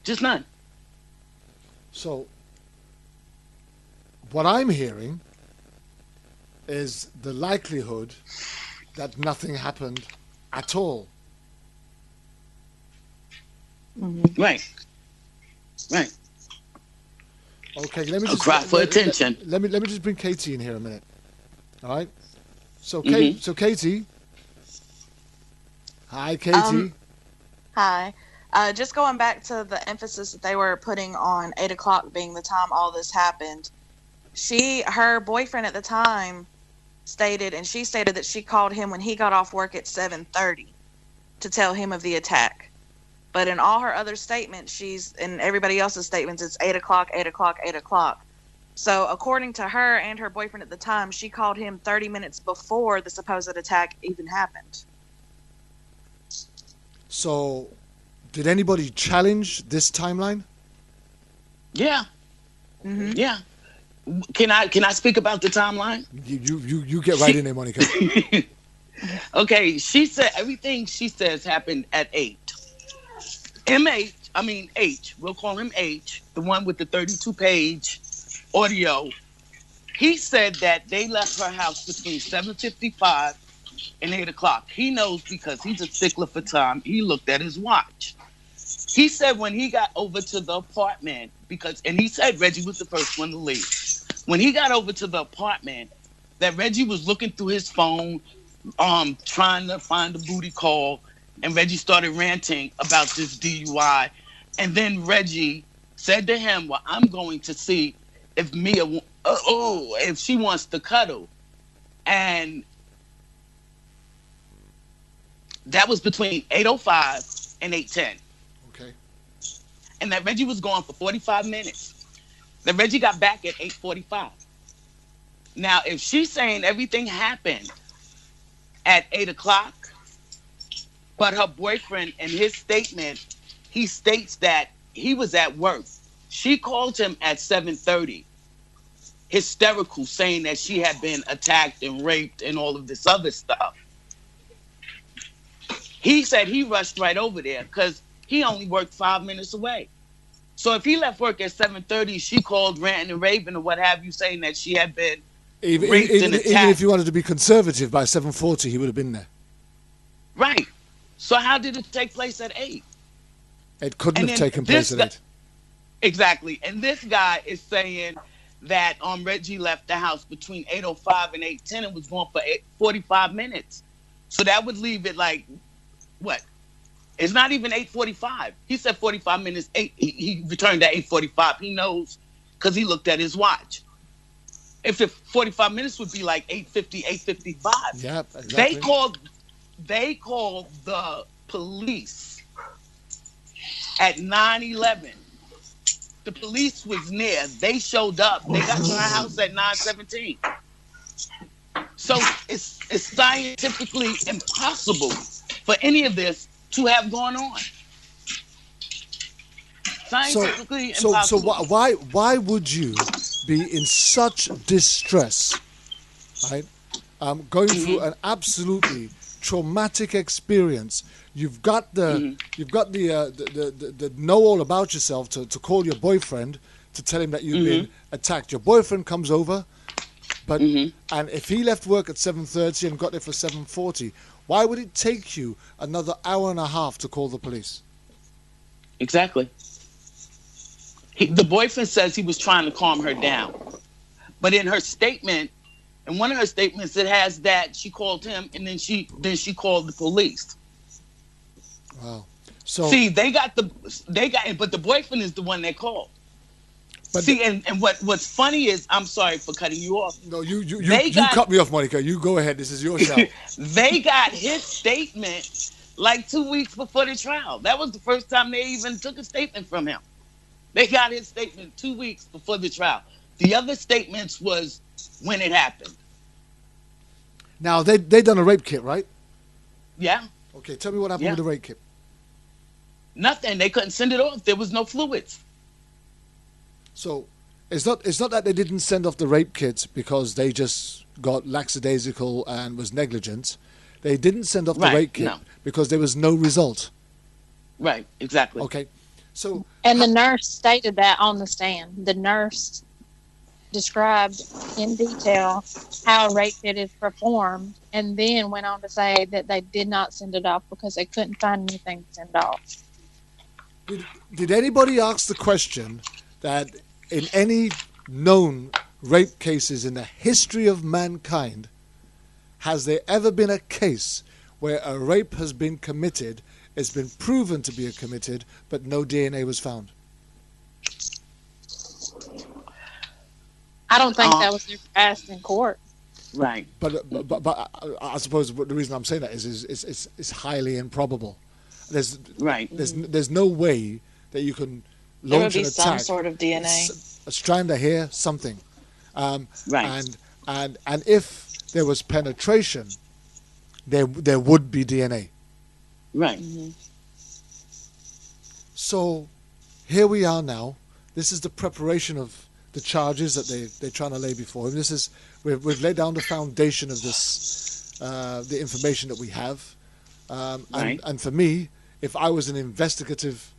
Just none. So what I'm hearing is the likelihood that nothing happened at all. Right. Okay, let me just cry for attention. Let me just bring Katie in here a minute. All right. So Katie. Hi, Katie. Hi. Just going back to the emphasis that they were putting on 8 o'clock being the time all this happened. Her boyfriend at the time stated that she called him when he got off work at 7:30 to tell him of the attack. But in all her other statements, in everybody else's statements, it's 8 o'clock, 8 o'clock, 8 o'clock. So according to her and her boyfriend at the time, she called him 30 minutes before the supposed attack even happened. So, did anybody challenge this timeline? Yeah. Mm-hmm. Yeah. Can I speak about the timeline? You get right in there, Monica. Okay, she said everything she says happened at 8. H, we'll call him H, the one with the 32-page audio. He said that they left her house between 7:55 and 8 o'clock. He knows because he's a stickler for time. He looked at his watch. He said when he got over to the apartment, and he said Reggie was the first one to leave. When he got over to the apartment, that Reggie was looking through his phone, trying to find a booty call, and Reggie started ranting about this DUI. And then Reggie said to him, well, I'm going to see if Mia, if she wants to cuddle. And that was between 8:05 and 8:10. Okay. And that Reggie was gone for 45 minutes. Then Reggie got back at 8:45. Now, if she's saying everything happened at 8 o'clock, but her boyfriend, in his statement, he states that he was at work. She called him at 7:30, hysterical, saying that she had been attacked and raped and all of this other stuff. He said he rushed right over there because he only worked 5 minutes away. So if he left work at 7:30, she called ranting and raving or what have you, saying that she had been raped and attacked. Even if you wanted to be conservative, by 7:40 he would have been there. Right. So how did it take place at 8? It couldn't have taken place at 8. Exactly. And this guy is saying that Reggie left the house between 8:05 and 8:10 and was gone for 45 minutes. So that would leave it like, what? It's not even 8:45. He said 45 minutes. He returned at 8:45. He knows because he looked at his watch. If the 45 minutes would be like 8:50, 8:55. Yeah, exactly. They called the police at 9:11. The police was near. They showed up. They got to our house at 9:17. So it's scientifically impossible for any of this to have gone on. Scientifically impossible. So why would you be in such distress, right? Going through an absolutely traumatic experience. You've got the know all about yourself to call your boyfriend to tell him that you've been attacked. Your boyfriend comes over, but and if he left work at 7:30 and got there for 7:40, why would it take you another hour and a half to call the police? Exactly. The boyfriend says he was trying to calm her down, but in her statement, in one of her statements, it has that she called him and then she called the police. Wow. So see, but the boyfriend is the one they called. But see, and what's funny is, I'm sorry for cutting you off. No, you cut me off, Monica. You go ahead. This is your show. They got his statement like 2 weeks before the trial. That was the first time they even took a statement from him. They got his statement 2 weeks before the trial. The other statements was when it happened. Now, they done a rape kit, right? Yeah. Okay, tell me what happened with the rape kit. Nothing. They couldn't send it off. There was no fluids. So it's not that they didn't send off the rape kit because they just got lackadaisical and was negligent. They didn't send off the rape kit because there was no result. Right, exactly. Okay. So and the nurse stated that on the stand. The nurse described in detail how a rape kit is performed and then went on to say that they did not send it off because they couldn't find anything to send off. Did anybody ask the question that in any known rape cases in the history of mankind, has there ever been a case where a rape has been committed, it's been proven to be committed, but no DNA was found? I don't think that was ever asked in court. Right. But I suppose the reason I'm saying that is it's highly improbable. There's no way that you can There would launch be an some attack. sort of DNA. A strand of hair, something. Right. And if there was penetration, there would be DNA. Right. So here we are now. This is the preparation of the charges that they're trying to lay before him. This is we've laid down the foundation of this, the information that we have. Right. And for me, if I was an investigative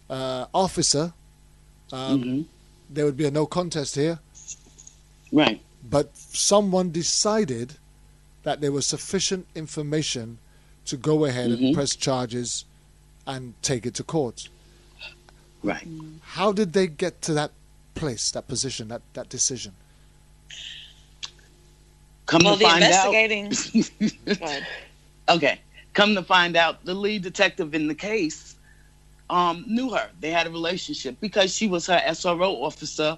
officer, there would be a no contest here. Right. But someone decided that there was sufficient information to go ahead and press charges and take it to court. Right. How did they get to that place, that position, that decision? Come to find out. Go ahead. Okay. Come to find out, the lead detective in the case knew her. They had a relationship because she was her SRO officer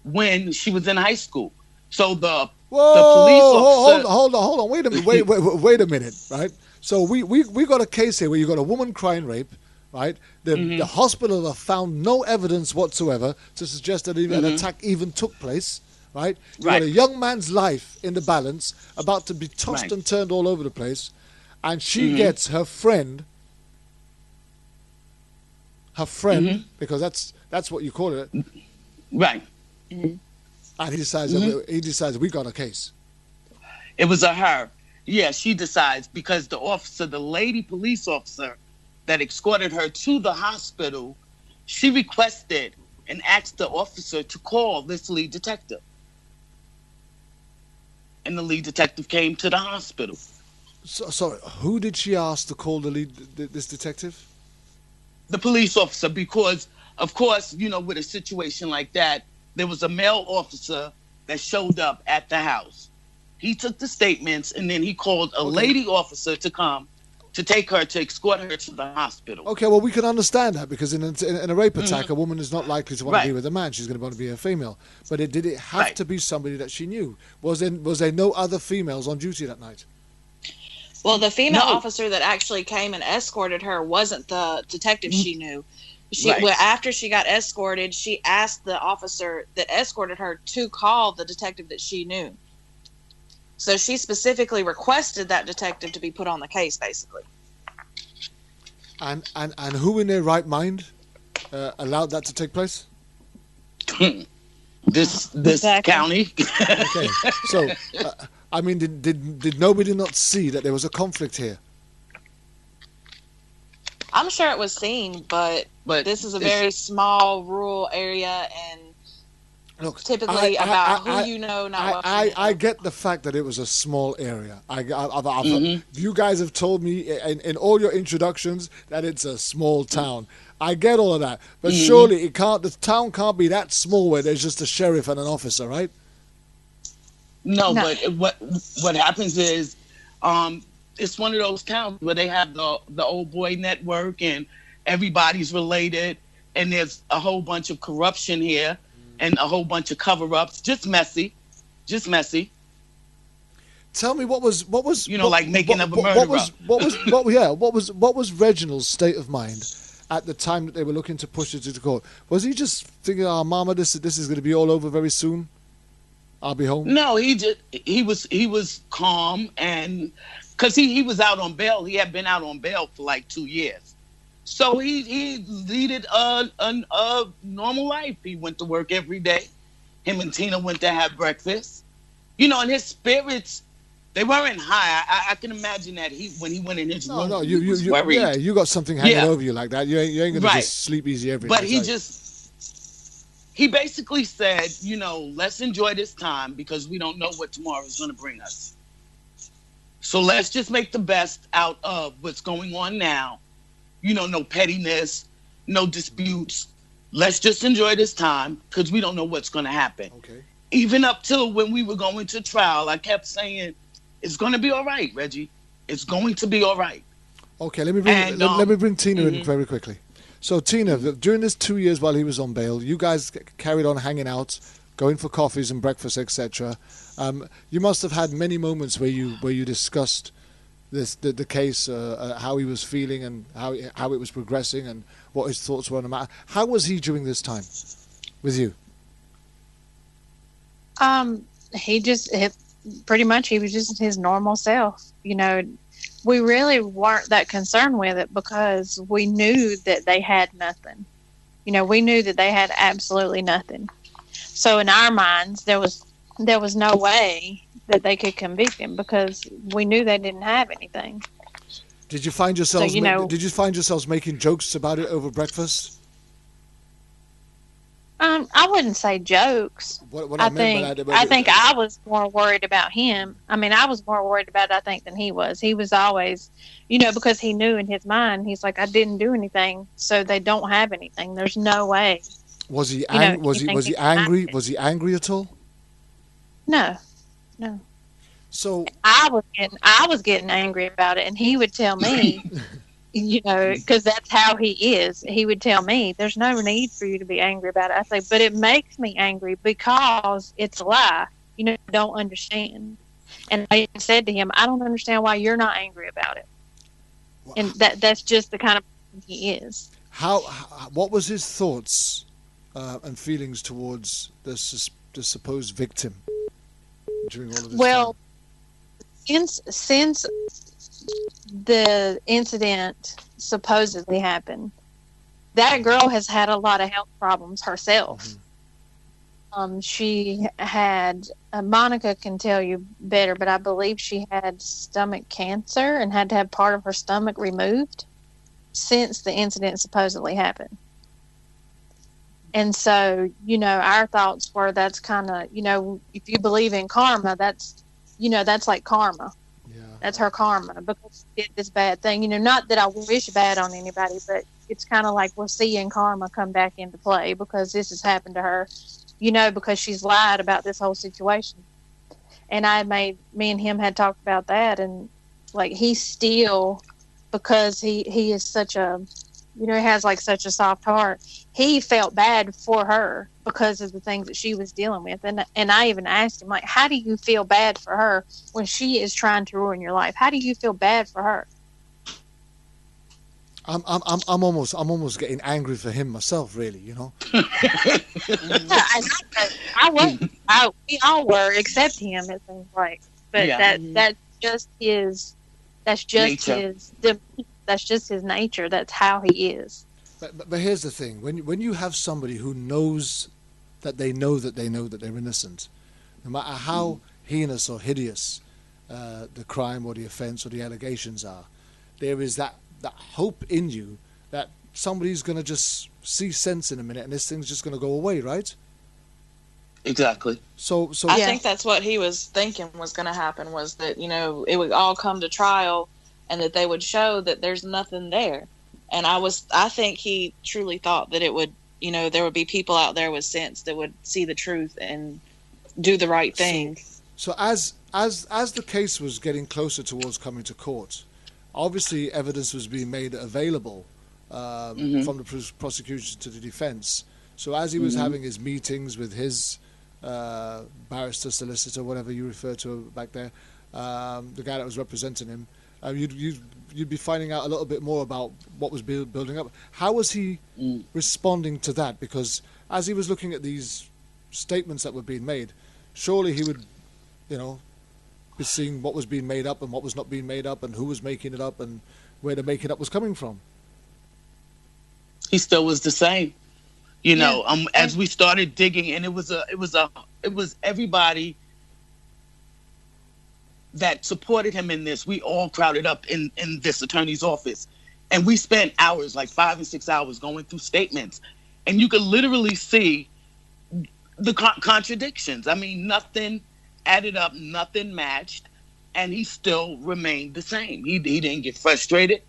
when she was in high school. So the police officer... Hold on. Wait a minute. Wait a minute, right? So we got a case here where you got a woman crying rape, right? The hospital have found no evidence whatsoever to suggest that an attack even took place, right? You got a young man's life in the balance, about to be tossed and turned all over the place, and she gets her friend, because that's what you call it, right? And he decides we got a case. It was a her. Yeah, she decides because the lady police officer that escorted her to the hospital, she requested and asked the officer to call this lead detective. And the lead detective came to the hospital. So who did she ask to call this detective? The police officer, because, of course, with a situation like that, there was a male officer that showed up at the house. He took the statements, and then he called a lady officer to come to take her, to escort her to the hospital. Okay, well, we can understand that because in a rape attack, a woman is not likely to want to be with a man. She's going to want to be a female. But did it have to be somebody that she knew? Was there no other females on duty that night? Well, the female officer that actually came and escorted her wasn't the detective she knew. After she got escorted, she asked the officer that escorted her to call the detective that she knew. So she specifically requested that detective to be put on the case, basically. And who in their right mind allowed that to take place? This county. Okay, so did nobody not see that there was a conflict here? I'm sure it was seen, but this is a very small rural area, and typically about who you know, not what you know. I get the fact that it was a small area. You guys have told me in all your introductions that it's a small town. I get all of that, but surely the town can't be that small where there's just a sheriff and an officer, right? No. But what happens is, it's one of those towns where they have the old boy network and everybody's related, and there's a whole bunch of corruption here and a whole bunch of cover-ups. Just messy. Tell me what was like making up a murderer. What was Reginald's state of mind at the time that they were looking to push it to the court? Was he just thinking, "Oh, mama, this is going to be all over very soon. I'll be home"? No, he was calm, and because he was out on bail. He had been out on bail for like 2 years. So he leaded a normal life. He went to work every day. Him and Tina went to have breakfast. And his spirits, they weren't high. I can imagine that when he went in his room, he was worried. Yeah, you got something hanging over you like that. You ain't going to just sleep easy every day. But he basically said, let's enjoy this time because we don't know what tomorrow is going to bring us. So let's just make the best out of what's going on now. No pettiness, no disputes. Let's just enjoy this time because we don't know what's going to happen. Okay. Even up till when we were going to trial, I kept saying, it's going to be all right, Reggie. It's going to be all right. Okay, let me bring Tina in very quickly. So, Tina, during this 2 years while he was on bail, you guys carried on hanging out, going for coffees and breakfast, etc. You must have had many moments where you discussed the case, how he was feeling and how it was progressing and what his thoughts were on the matter. How was he during this time with you? Pretty much he was just his normal self. You know, we really weren't that concerned with it because we knew that they had nothing. You know, we knew that they had absolutely nothing. So in our minds, there was no way that they could convict him because we knew they didn't have anything. Did you find yourselves? Did you find yourselves making jokes about it over breakfast? I wouldn't say jokes. I think I was more worried about him. I mean, I was more worried about it, I think, than he was. He was always, you know, because he knew in his mind, he's like, I didn't do anything, so they don't have anything. There's no way. Was he angry? Was he angry? Was he angry at all? No. So I was getting angry about it, and he would tell me. You know, because that's how he is. He would tell me, there's no need for you to be angry about it. I say, but it makes me angry because it's a lie. You know, I don't understand. And I said to him, I don't understand why you're not angry about it. Wow. And that's just the kind of person he is. What was his thoughts and feelings towards the supposed victim during all of this time? Since the incident supposedly happened, that girl has had a lot of health problems herself. Mm-hmm. She had Monica can tell you better, but I believe she had stomach cancer and had to have part of her stomach removed since the incident supposedly happened. And so, you know, our thoughts were, that's kind of, you know, if you believe in karma, that's, you know, that's like karma. That's her karma because she did this bad thing. You know, not that I wish bad on anybody, but it's kind of like we're seeing karma come back into play because this has happened to her, you know, because she's lied about this whole situation. And me and him had talked about that, and like he still, because he is such a, you know, he has like such a soft heart. He felt bad for her because of the things that she was dealing with. And I even asked him, like, how do you feel bad for her when she is trying to ruin your life? How do you feel bad for her? I'm almost getting angry for him myself, really, you know. We all were, except him, it seems like. But that's just his nature. That's how he is. But here's the thing: when you have somebody who knows that they're innocent, no matter how heinous or hideous the crime or the offense or the allegations are, there is that hope in you that somebody's going to just see sense in a minute and this thing's just going to go away, right? Exactly. So I think that's what he was thinking was going to happen, was that, you know, it would all come to trial and that they would show that there's nothing there. And I think he truly thought that it would, you know, there would be people out there with sense that would see the truth and do the right thing. So as the case was getting closer towards coming to court, obviously evidence was being made available from the prosecution to the defense. So as he was having his meetings with his barrister, solicitor, whatever you refer to back there, the guy that was representing him, you'd be finding out a little bit more about what was building up. How was he responding to that? Because as he was looking at these statements that were being made, surely he would, you know, be seeing what was being made up and what was not being made up and who was making it up and where the making up was coming from. He still was the same. You know, as we started digging, and it was everybody that supported him in this. We all crowded up in this attorney's office, and we spent hours, like 5 and 6 hours, going through statements, and you could literally see the contradictions. I mean, nothing added up, nothing matched, and he still remained the same. He didn't get frustrated.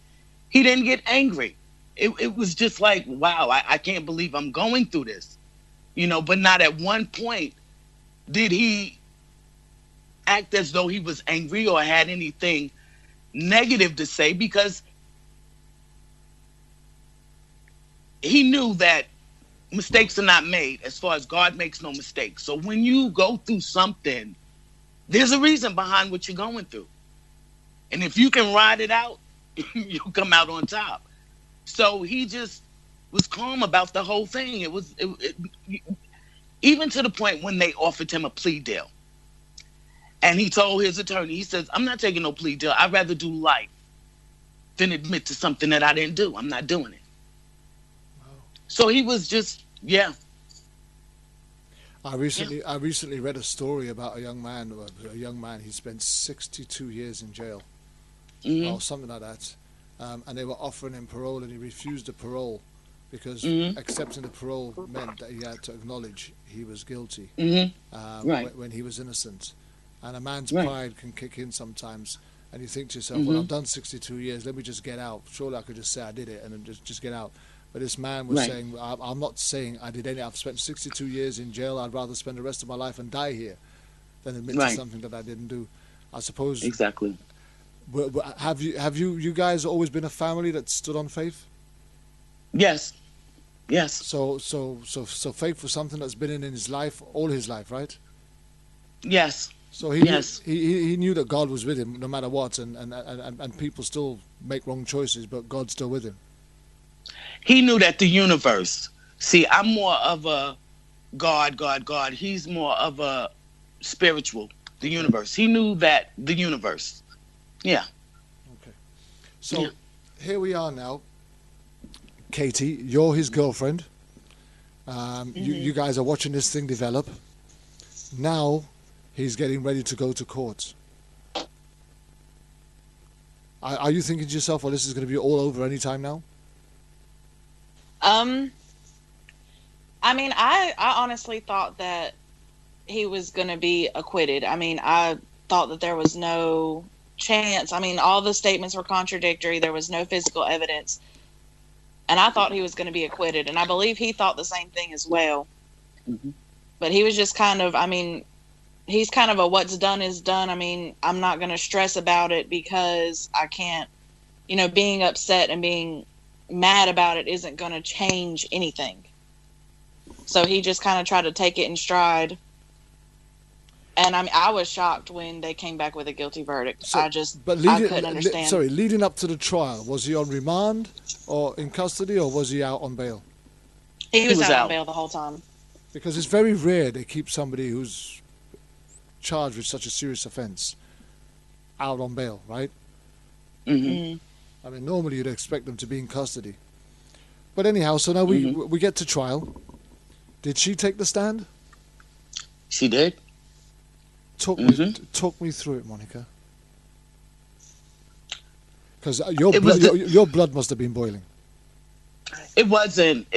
He didn't get angry. It was just like, wow, I can't believe I'm going through this, you know, but not at one point did he act as though he was angry or had anything negative to say, because he knew that mistakes are not made, as far as God makes no mistakes. So when you go through something, there's a reason behind what you're going through. And if you can ride it out, you'll come out on top. So he just was calm about the whole thing. Even to the point when they offered him a plea deal. And he told his attorney, he says, I'm not taking no plea deal. I'd rather do life than admit to something that I didn't do. I'm not doing it. Wow. So he was just, yeah. I recently read a story about a young man. He spent 62 years in jail, or something like that. And they were offering him parole, and he refused the parole because accepting the parole meant that he had to acknowledge he was guilty when he was innocent. And a man's pride can kick in sometimes, and you think to yourself, well, I've done 62 years, let me just get out. Surely I could just say I did it and then just get out. But this man was saying, I'm not saying I did any. I've spent 62 years in jail. I'd rather spend the rest of my life and die here than admit to something that I didn't do. I suppose. Exactly. Have you guys always been a family that stood on faith? Yes. Yes. So faith was something that's been in his life all his life, right? Yes. So he knew that God was with him no matter what, and people still make wrong choices, but God's still with him. He knew that the universe. See, I'm more of a God. He's more of a spiritual, the universe. He knew that the universe. Yeah. Okay. So here we are now. Katie, you're his girlfriend. You guys are watching this thing develop. Now he's getting ready to go to court. Are you thinking to yourself, well, this is going to be all over any time now? I mean, I honestly thought that he was going to be acquitted. I mean, I thought that there was no chance. I mean, all the statements were contradictory. There was no physical evidence. And I thought he was going to be acquitted. And I believe he thought the same thing as well. Mm-hmm. But he was just kind of, I mean, he's kind of a what's done is done. I mean, I'm not going to stress about it because I can't, being upset and being mad about it isn't going to change anything. So he just kind of tried to take it in stride. And I was shocked when they came back with a guilty verdict. So, I couldn't understand. Leading up to the trial, was he on remand or in custody, or was he out on bail? He was out on bail the whole time. Because it's very rare they keep somebody who's charged with such a serious offense out on bail, right? Mm-hmm. I mean, normally you'd expect them to be in custody. But anyhow, so now we get to trial. Did she take the stand? She did. Talk me through it, Monica. Because your blood must have been boiling. It wasn't.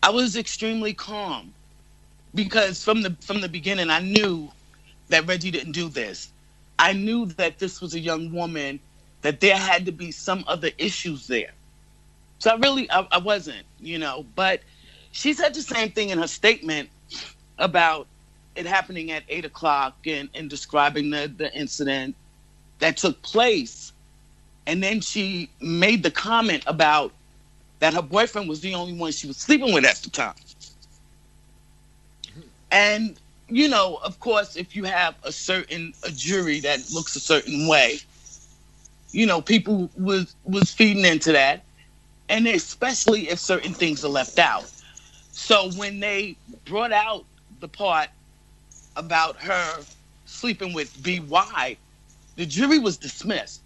I was extremely calm because from the beginning I knew that Reggie didn't do this. I knew that this was a young woman, that there had to be some other issues there. So I wasn't, but she said the same thing in her statement about it happening at 8:00 and describing the incident that took place. And then she made the comment about that her boyfriend was the only one she was sleeping with at the time. And, of course, if you have a jury that looks a certain way, people was feeding into that. And especially if certain things are left out. So when they brought out the part about her sleeping with B.Y., the jury was dismissed.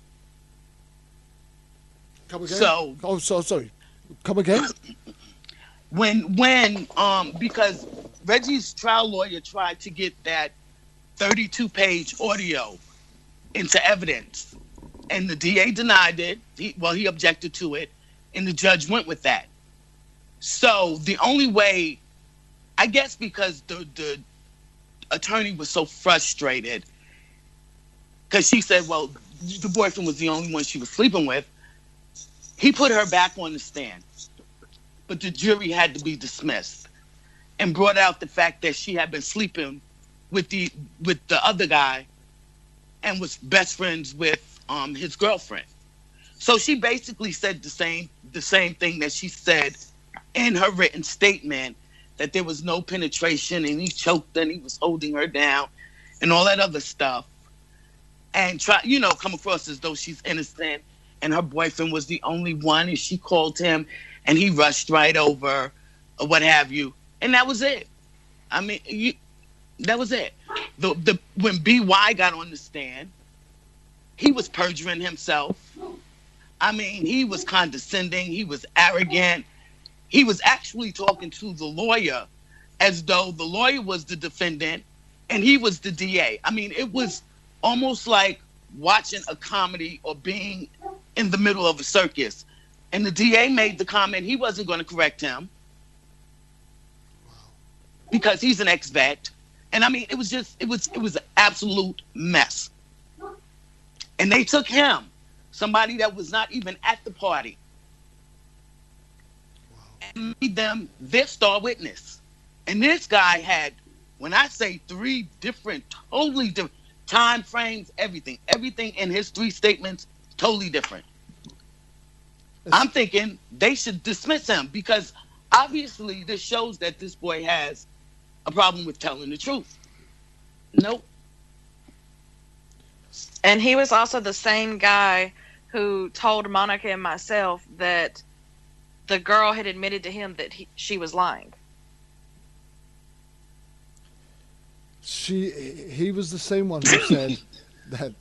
Come again? Sorry. Come again? Because Reggie's trial lawyer tried to get that 32-page audio into evidence, and the DA denied it. He objected to it, and the judge went with that. So the only way, I guess, because the attorney was so frustrated, because she said, well, the boyfriend was the only one she was sleeping with, he put her back on the stand. But the jury had to be dismissed and brought out the fact that she had been sleeping with the other guy and was best friends with his girlfriend. So she basically said the same thing that she said in her written statement, that there was no penetration and he choked and he was holding her down and all that other stuff. and try, come across as though she's innocent and her boyfriend was the only one, and she called him and he rushed right over or what have you. And that was it. I mean, that was it. When BY got on the stand, he was perjuring himself. I mean, he was condescending. He was arrogant. He was actually talking to the lawyer as though the lawyer was the defendant and he was the DA. I mean, it was almost like watching a comedy or being in the middle of a circus. And the DA made the comment he wasn't going to correct him because he's an ex-vet. And I mean, it was an absolute mess. And they took him, somebody that was not even at the party, and made them their star witness. And this guy had, when I say 3 different, totally different time frames, everything in his 3 statements, totally different. I'm thinking they should dismiss him because obviously this shows that this boy has a problem with telling the truth. Nope. And he was also the same guy who told Monica and myself that the girl had admitted to him that she was lying. He was the same one who said that.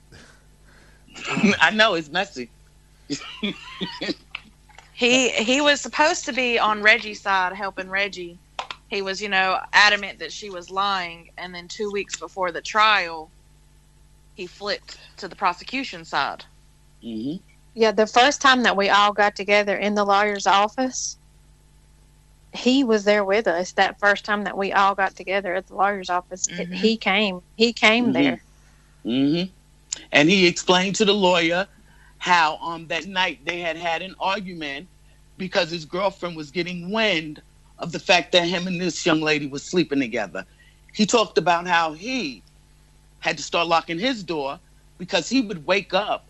I know, it's messy. He was supposed to be on Reggie's side, helping Reggie. He was, adamant that she was lying, and then 2 weeks before the trial, he flipped to the prosecution side. Mm-hmm. Yeah, the first time that we all got together in the lawyer's office, he was there with us. That first time that we all got together at the lawyer's office, he came there. Mm-hmm. And he explained to the lawyer how on that night they had an argument because his girlfriend was getting wind of the fact that him and this young lady was sleeping together. He talked about how he had to start locking his door because he would wake up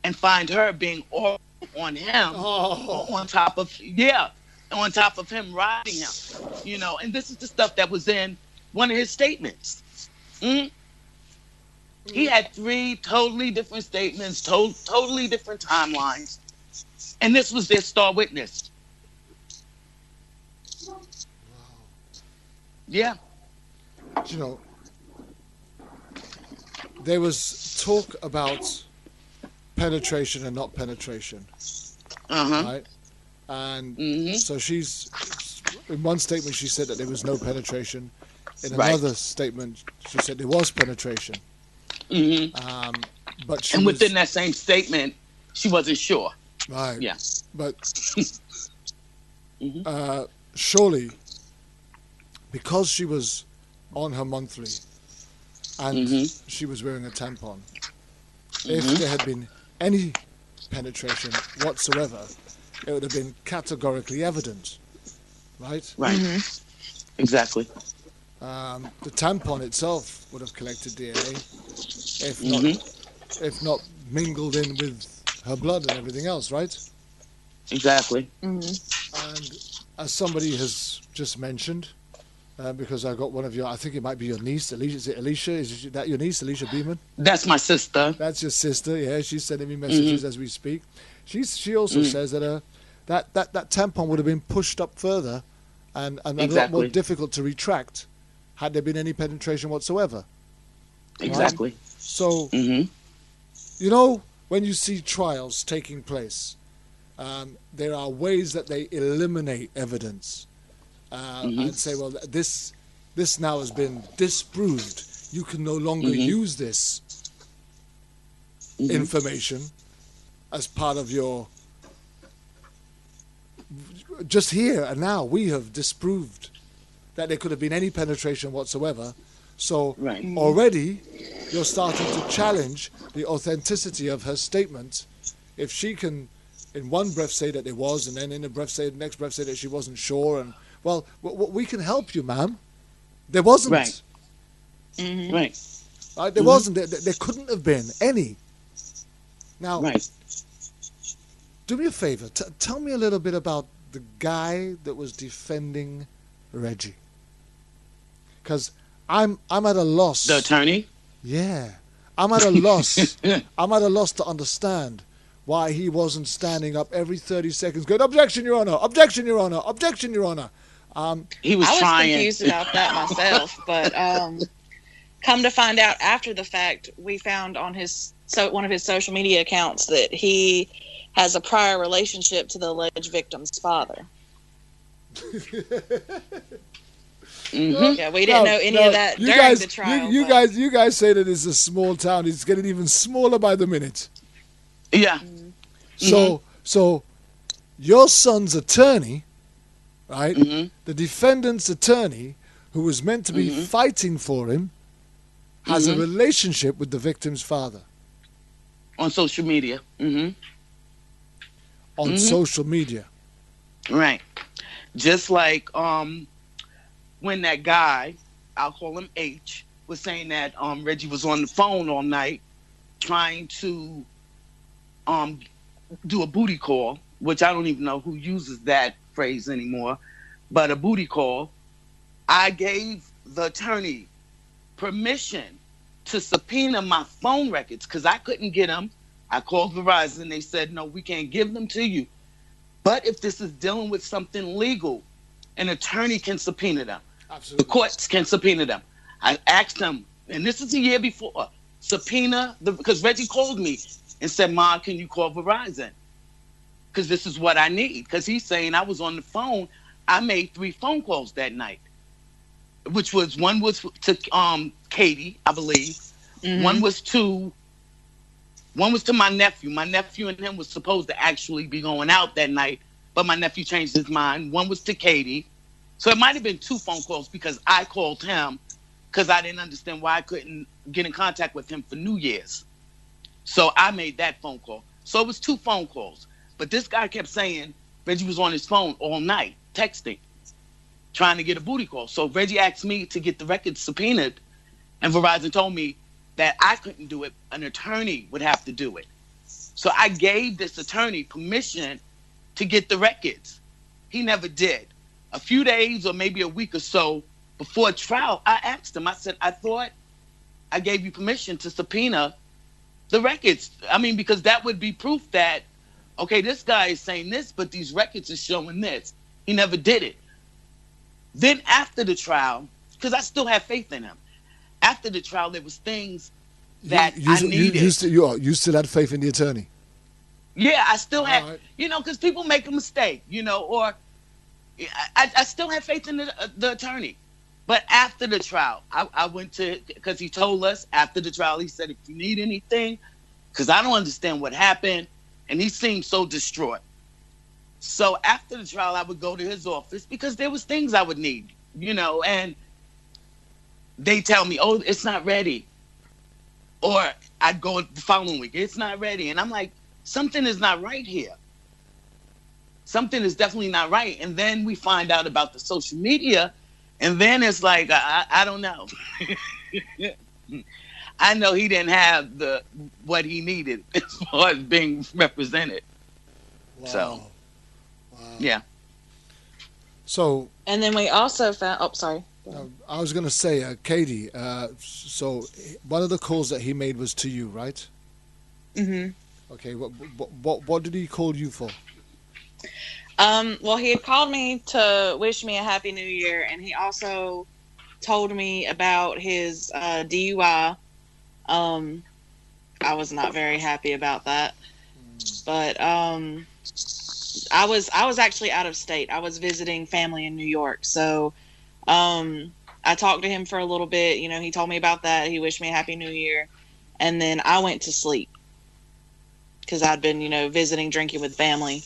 and find her being all on him, on top of him riding him, and this is the stuff that was in one of his statements. Mm-hmm. He had 3 totally different statements, totally different timelines, and this was their star witness. Wow. Yeah. There was talk about penetration and not penetration. Right? And so she's, in one statement she said that there was no penetration. In another statement she said there was penetration. Mm-hmm. But within that same statement, she wasn't sure. Right. Yeah. But surely, because she was on her monthly and she was wearing a tampon, if there had been any penetration whatsoever, it would have been categorically evident. Right? Right. Exactly. The tampon itself would have collected DNA, if not mingled in with her blood and everything else, right? Exactly. And as somebody has just mentioned, because I got one of your, I think it might be your niece, Alicia. Is it Alicia? Is that your niece, Alicia Beeman? That's my sister. That's your sister. Yeah, she's sending me messages as we speak. She also says that that tampon would have been pushed up further and a lot more difficult to retract had there been any penetration whatsoever. Exactly. Right? So, when you see trials taking place, there are ways that they eliminate evidence and say, well, this now has been disproved. You can no longer use this information as part of your... Just here and now, we have disproved that there could have been any penetration whatsoever. So already you're starting to challenge the authenticity of her statement. If she can in one breath say that there was, and then in the next breath say that she wasn't sure, and well, we can help you, ma'am. There wasn't. Right. Right. There wasn't. There couldn't have been any. Now, do me a favor. Tell me a little bit about the guy that was defending Reggie. Because I'm at a loss. The attorney? Yeah. I'm at a loss. I'm at a loss to understand why he wasn't standing up every 30 seconds going, objection, Your Honor, objection, Your Honor, objection, Your Honor. He was I was trying. confused about that myself, but come to find out after the fact, we found on one of his social media accounts that he has a prior relationship to the alleged victim's father. Yeah, we didn't know any of that during the trial. You guys say that it's a small town. It's getting even smaller by the minute. Yeah. So your son's attorney, right? The defendant's attorney, who was meant to be fighting for him, has a relationship with the victim's father. On social media. On social media. Right. Just like when that guy, I'll call him H, was saying that Reggie was on the phone all night trying to do a booty call, which I don't even know who uses that phrase anymore, but a booty call. I gave the attorney permission to subpoena my phone records because I couldn't get them. I called Verizon. They said, no, we can't give them to you. But if this is dealing with something legal, an attorney can subpoena them. Absolutely. The courts can subpoena them. I asked them, and this is a year before, subpoena, because Reggie called me and said, Ma, can you call Verizon? Because this is what I need. Because he's saying I was on the phone. I made 3 phone calls that night, which was, one was to Katie, I believe. One was to my nephew. My nephew and him was supposed to actually be going out that night, but my nephew changed his mind. One was to Katie. So it might have been 2 phone calls because I called him because I didn't understand why I couldn't get in contact with him for New Year's. So I made that phone call. So it was 2 phone calls. But this guy kept saying Reggie was on his phone all night, texting, trying to get a booty call. So Reggie asked me to get the records subpoenaed, and Verizon told me that I couldn't do it. An attorney would have to do it. So I gave this attorney permission to get the records. He never did. A few days or maybe a week or so before trial, I asked him, I said, I thought I gave you permission to subpoena the records. I mean, because that would be proof that, okay, this guy is saying this, but these records are showing this. He never did it. Then after the trial, because I still have faith in him, after the trial, there was things that I needed. You still had faith in the attorney? Yeah, I still had, right. Because people make a mistake, or I still have faith in the attorney. But after the trial, I went to, because he told us after the trial, he said, if you need anything, because I don't understand what happened, and he seemed so distraught. So after the trial, I would go to his office because there was things I would need, and they tell me, oh, it's not ready. Or I'd go the following week, it's not ready. And I'm like, something is not right here. Something is definitely not right. And then we find out about the social media, and then it's like, I don't know. I know he didn't have what he needed as far as being represented. Wow. So, yeah. So, and then we also found. Oh, sorry. I was going to say, Katie. So one of the calls that he made was to you, right? Okay. What did he call you for? Well, he had called me to wish me a happy new year, and he also told me about his DUI. I was not very happy about that, but I was actually out of state. I was visiting family in New York, so I talked to him for a little bit. He told me about that. He wished me a happy new year, and then I went to sleep because I'd been visiting, drinking with family.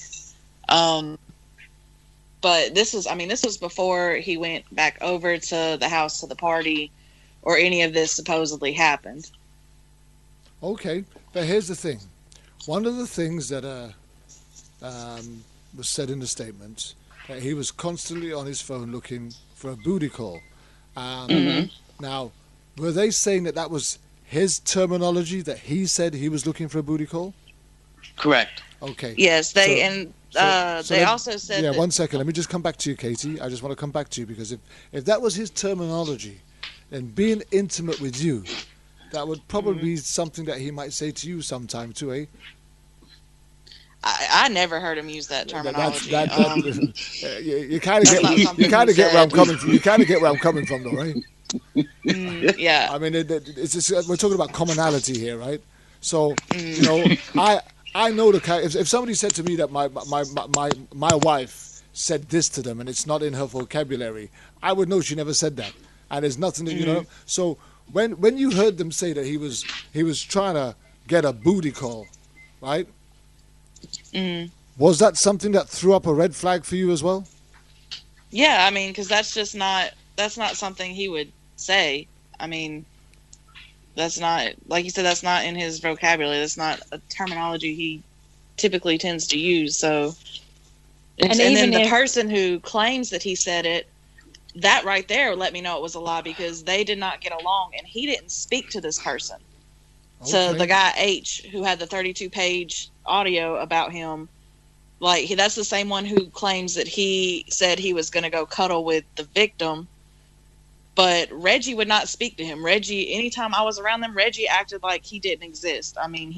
But this was before he went back over to the house to the party, or any of this supposedly happened. Okay, but here's the thing. One of the things that was said in the statement, that he was constantly on his phone looking for a booty call. Now, were they saying that was his terminology, that he said he was looking for a booty call? Correct. Okay. Yes, they also said. Yeah, 1 second. Let me just come back to you, Katie. I just want to come back to you because if that was his terminology, then being intimate with you that would probably be something that he might say to you sometime too, eh? I never heard him use that terminology. You kind of get where I'm coming from. You kind of get where I'm coming from, though, right? Yeah. I mean, it's just, we're talking about commonality here, right? So, you know, I know the kind. If somebody said to me that my wife said this to them and it's not in her vocabulary, I would know she never said that, and there's nothing that you know. So when you heard them say that he was trying to get a booty call, right? Was that something that threw up a red flag for you as well? Yeah, I mean, because that's not something he would say. I mean, that's not, like you said, that's not in his vocabulary. That's not a terminology he typically tends to use. So, and then the person who claims that he said it, that right there let me know it was a lie, because they did not get along, and he didn't speak to this person. Okay. So the guy H, who had the 32-page audio about him, like that's the same one who claims that he said he was going to go cuddle with the victim, but Reggie would not speak to him. Reggie, anytime I was around them, Reggie acted like he didn't exist. I mean,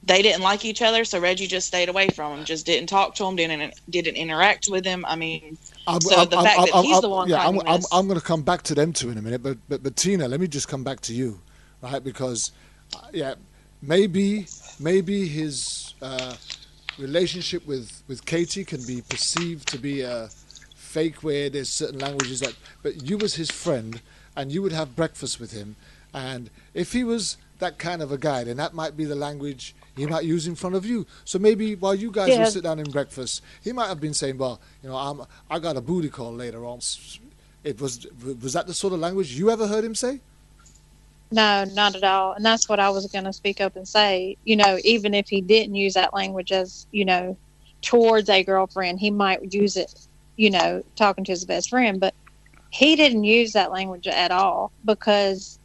they didn't like each other, so Reggie just stayed away from him, just didn't talk to him, didn't interact with him. I mean, so the fact that he's the one. Yeah, I'm going to come back to them two in a minute, but Tina, let me just come back to you, right? Because maybe his relationship with Katie can be perceived to be a fake, where there's certain languages but you was his friend and you would have breakfast with him, and if he was that kind of a guy, then that might be the language he might use in front of you. So maybe while you guys will sit down in breakfast, he might have been saying, well, you know, I got a booty call later on. Was that the sort of language you ever heard him say? No, not at all. And that's what I was going to speak up and say. You know, even if he didn't use that language as, you know, towards a girlfriend, he might use it, you know, talking to his best friend. But he didn't use that language at all, because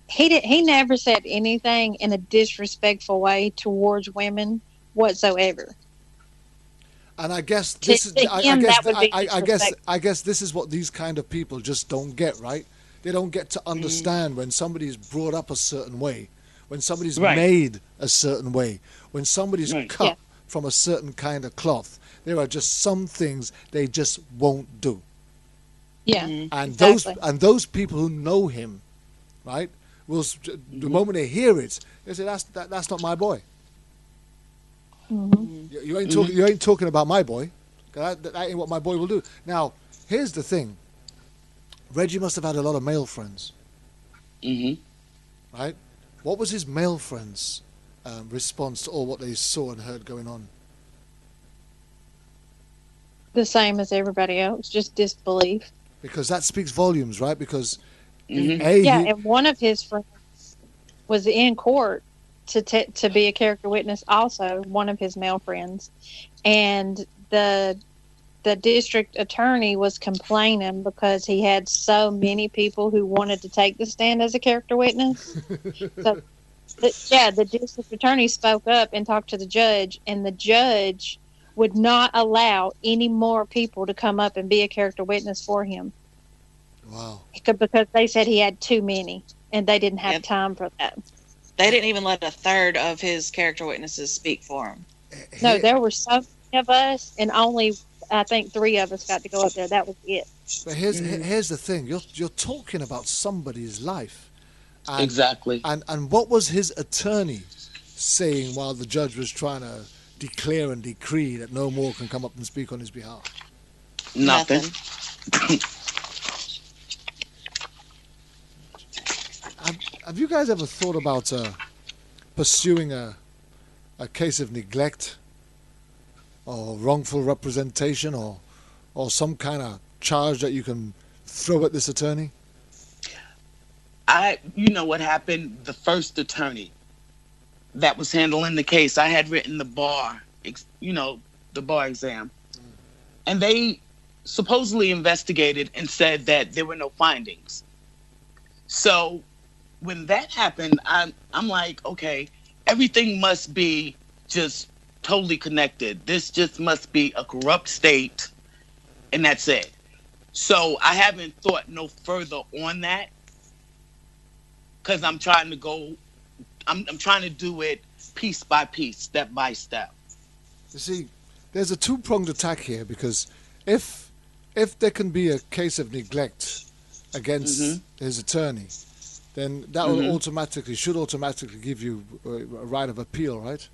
he never said anything in a disrespectful way towards women whatsoever. And I guess this I guess this is what these kind of people just don't get, right? They don't get to understand when somebody's brought up a certain way, when somebody's made a certain way, when somebody's cut from a certain kind of cloth. There are just some things they just won't do. Yeah, and those people who know him, right, will the moment they hear it, they say that's not my boy. You ain't talking about my boy. That ain't what my boy will do. Now, here's the thing. Reggie must have had a lot of male friends. Right? What was his male friends' response to all what they saw and heard going on? The same as everybody else, just disbelief. Because that speaks volumes, right? Because and one of his friends was in court to be a character witness, also one of his male friends, and the district attorney was complaining because he had so many people who wanted to take the stand as a character witness. So, the district attorney spoke up and talked to the judge, and the judge would not allow any more people to come up and be a character witness for him. Wow. Because they said he had too many, and they didn't have time for that. They didn't even let a third of his character witnesses speak for him. No, there were so many of us, and only, I think, 3 of us got to go up there. That was it. But here's the thing. You're talking about somebody's life. And, exactly. And what was his attorney saying while the judge was trying to declare and decree that no more can come up and speak on his behalf? Nothing. Have you guys ever thought about pursuing a case of neglect or wrongful representation or some kind of charge that you can throw at this attorney? You know what happened? The first attorney that was handling the case, I had written the bar exam. And they supposedly investigated and said that there were no findings. So when that happened, I'm like, okay, everything must be just totally connected. This just must be a corrupt state, and that's it. So I haven't thought no further on that, because I'm trying to go. I'm trying to do it piece by piece, step by step. You see, there's a two-pronged attack here, because if there can be a case of neglect against his attorney, then that will should automatically give you a right of appeal, right?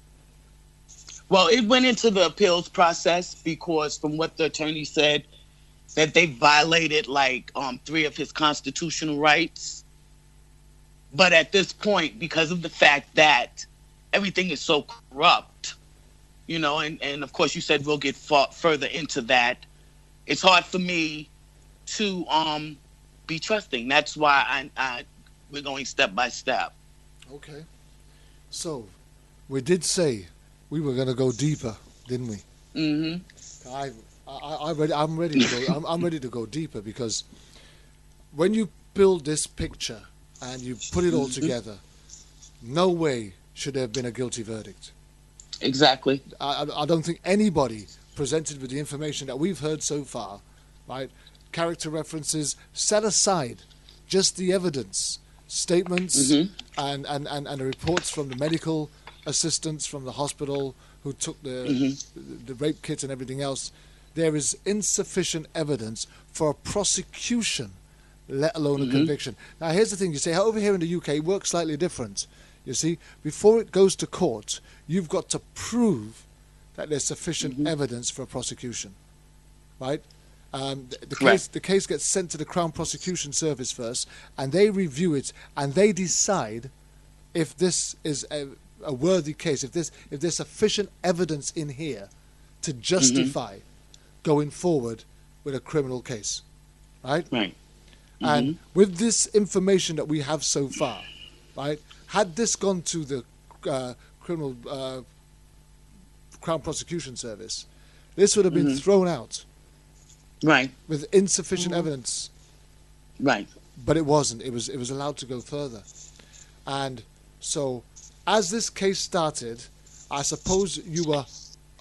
Well, it went into the appeals process because, from what the attorney said, that they violated like 3 of his constitutional rights. But at this point, because of the fact that everything is so corrupt, you know, and of course you said we'll get further into that, it's hard for me to be trusting. That's why we're going step by step. Okay. So, we did say we were going to go deeper, didn't we? Mm-hmm. I'm ready to go. I'm ready to go deeper, because when you build this picture and you put it all together, no way should there have been a guilty verdict. Exactly. I don't think anybody presented with the information that we've heard so far, right? Character references, set aside just the evidence, statements, and the reports from the medical assistants from the hospital who took the rape kit and everything else. There is insufficient evidence for a prosecution, let alone a conviction. Now, here's the thing. You say, over here in the UK, it works slightly different. You see, before it goes to court, you've got to prove that there's sufficient evidence for a prosecution, right? The case gets sent to the Crown Prosecution Service first, and they review it, and they decide if this is a worthy case, if there's sufficient evidence in here to justify going forward with a criminal case, right? Right. And with this information that we have so far, right, had this gone to the Crown Prosecution Service, this would have been thrown out, right, with insufficient evidence, right. But it wasn't. It was allowed to go further, and so as this case started, I suppose you were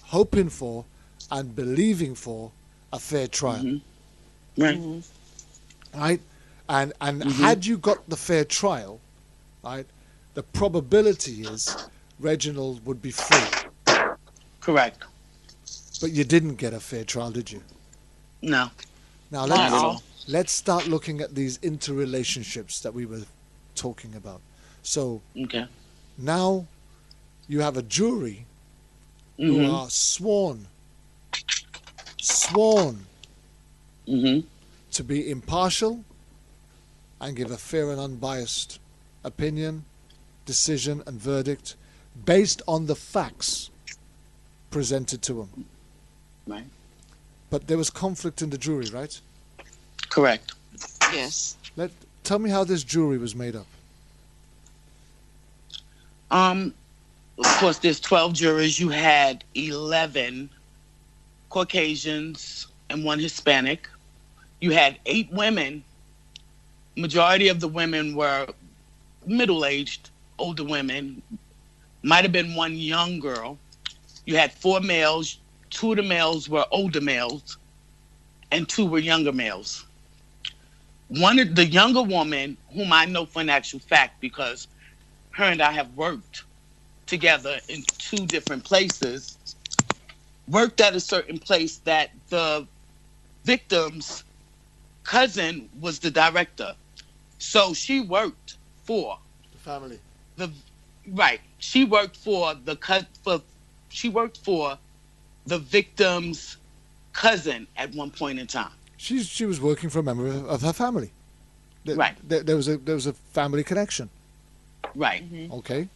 hoping for and believing for a fair trial, right? Right, and had you got the fair trial, right, the probability is Reginald would be free. Correct. But you didn't get a fair trial, did you? No. Now let's start looking at these interrelationships that we were talking about. So now you have a jury who are sworn to be impartial and give a fair and unbiased opinion, decision, and verdict based on the facts presented to them. Right. But there was conflict in the jury, right? Correct. Yes. Tell me how this jury was made up. Of course, there's 12 jurors. You had 11 Caucasians and 1 Hispanic. You had 8 women. Majority of the women were middle-aged, older women. Might have been 1 young girl. You had 4 males. 2 of the males were older males, and 2 were younger males. One of the younger woman, whom I know for an actual fact because her and I have worked together in 2 different places, worked at a certain place that the victim's cousin was the director. So she worked for the family. She worked for the victim's cousin at one point in time. She was working for a member of her family. Right. There was a family connection. Right. Okay.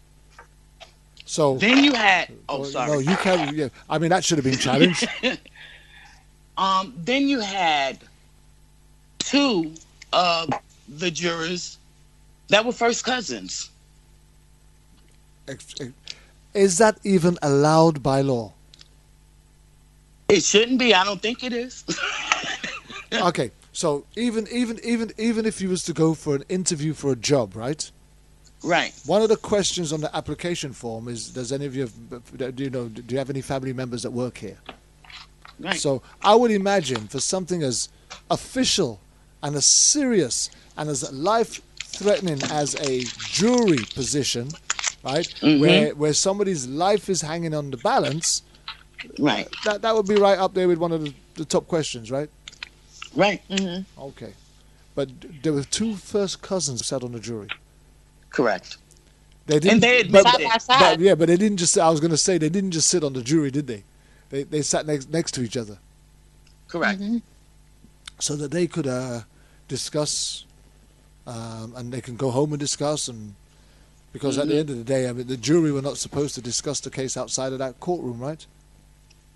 So then you had. Oh, sorry. No, you can't. Yeah, I mean that should have been challenged. Then you had 2 of the jurors that were first cousins. Is that even allowed by law? It shouldn't be. I don't think it is. Okay, so even if you was to go for an interview for a job, right? Right. One of the questions on the application form is: do you have any family members that work here? Right. So I would imagine for something as official and as serious and as life life-threatening as a jury position, right? Where somebody's life is hanging on the balance, right? That would be right up there with one of the top questions, right? Right. Okay, but there were two first cousins sat on the jury. Correct. They didn't, and they admitted it. But they didn't just. I was going to say they didn't just sit on the jury, did they? They sat next to each other. Correct. So that they could discuss, and they can go home and discuss, and because at the end of the day, I mean, the jury were not supposed to discuss the case outside of that courtroom, right?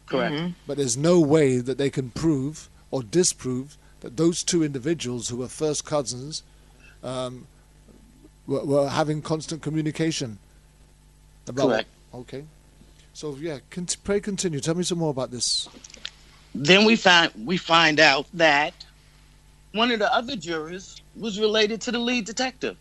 Correct. But there's no way that they can prove or disprove that those two individuals who were first cousins were having constant communication. Correct. Okay. So yeah, pray continue. Tell me some more about this. Then we find out that one of the other jurors was related to the lead detective.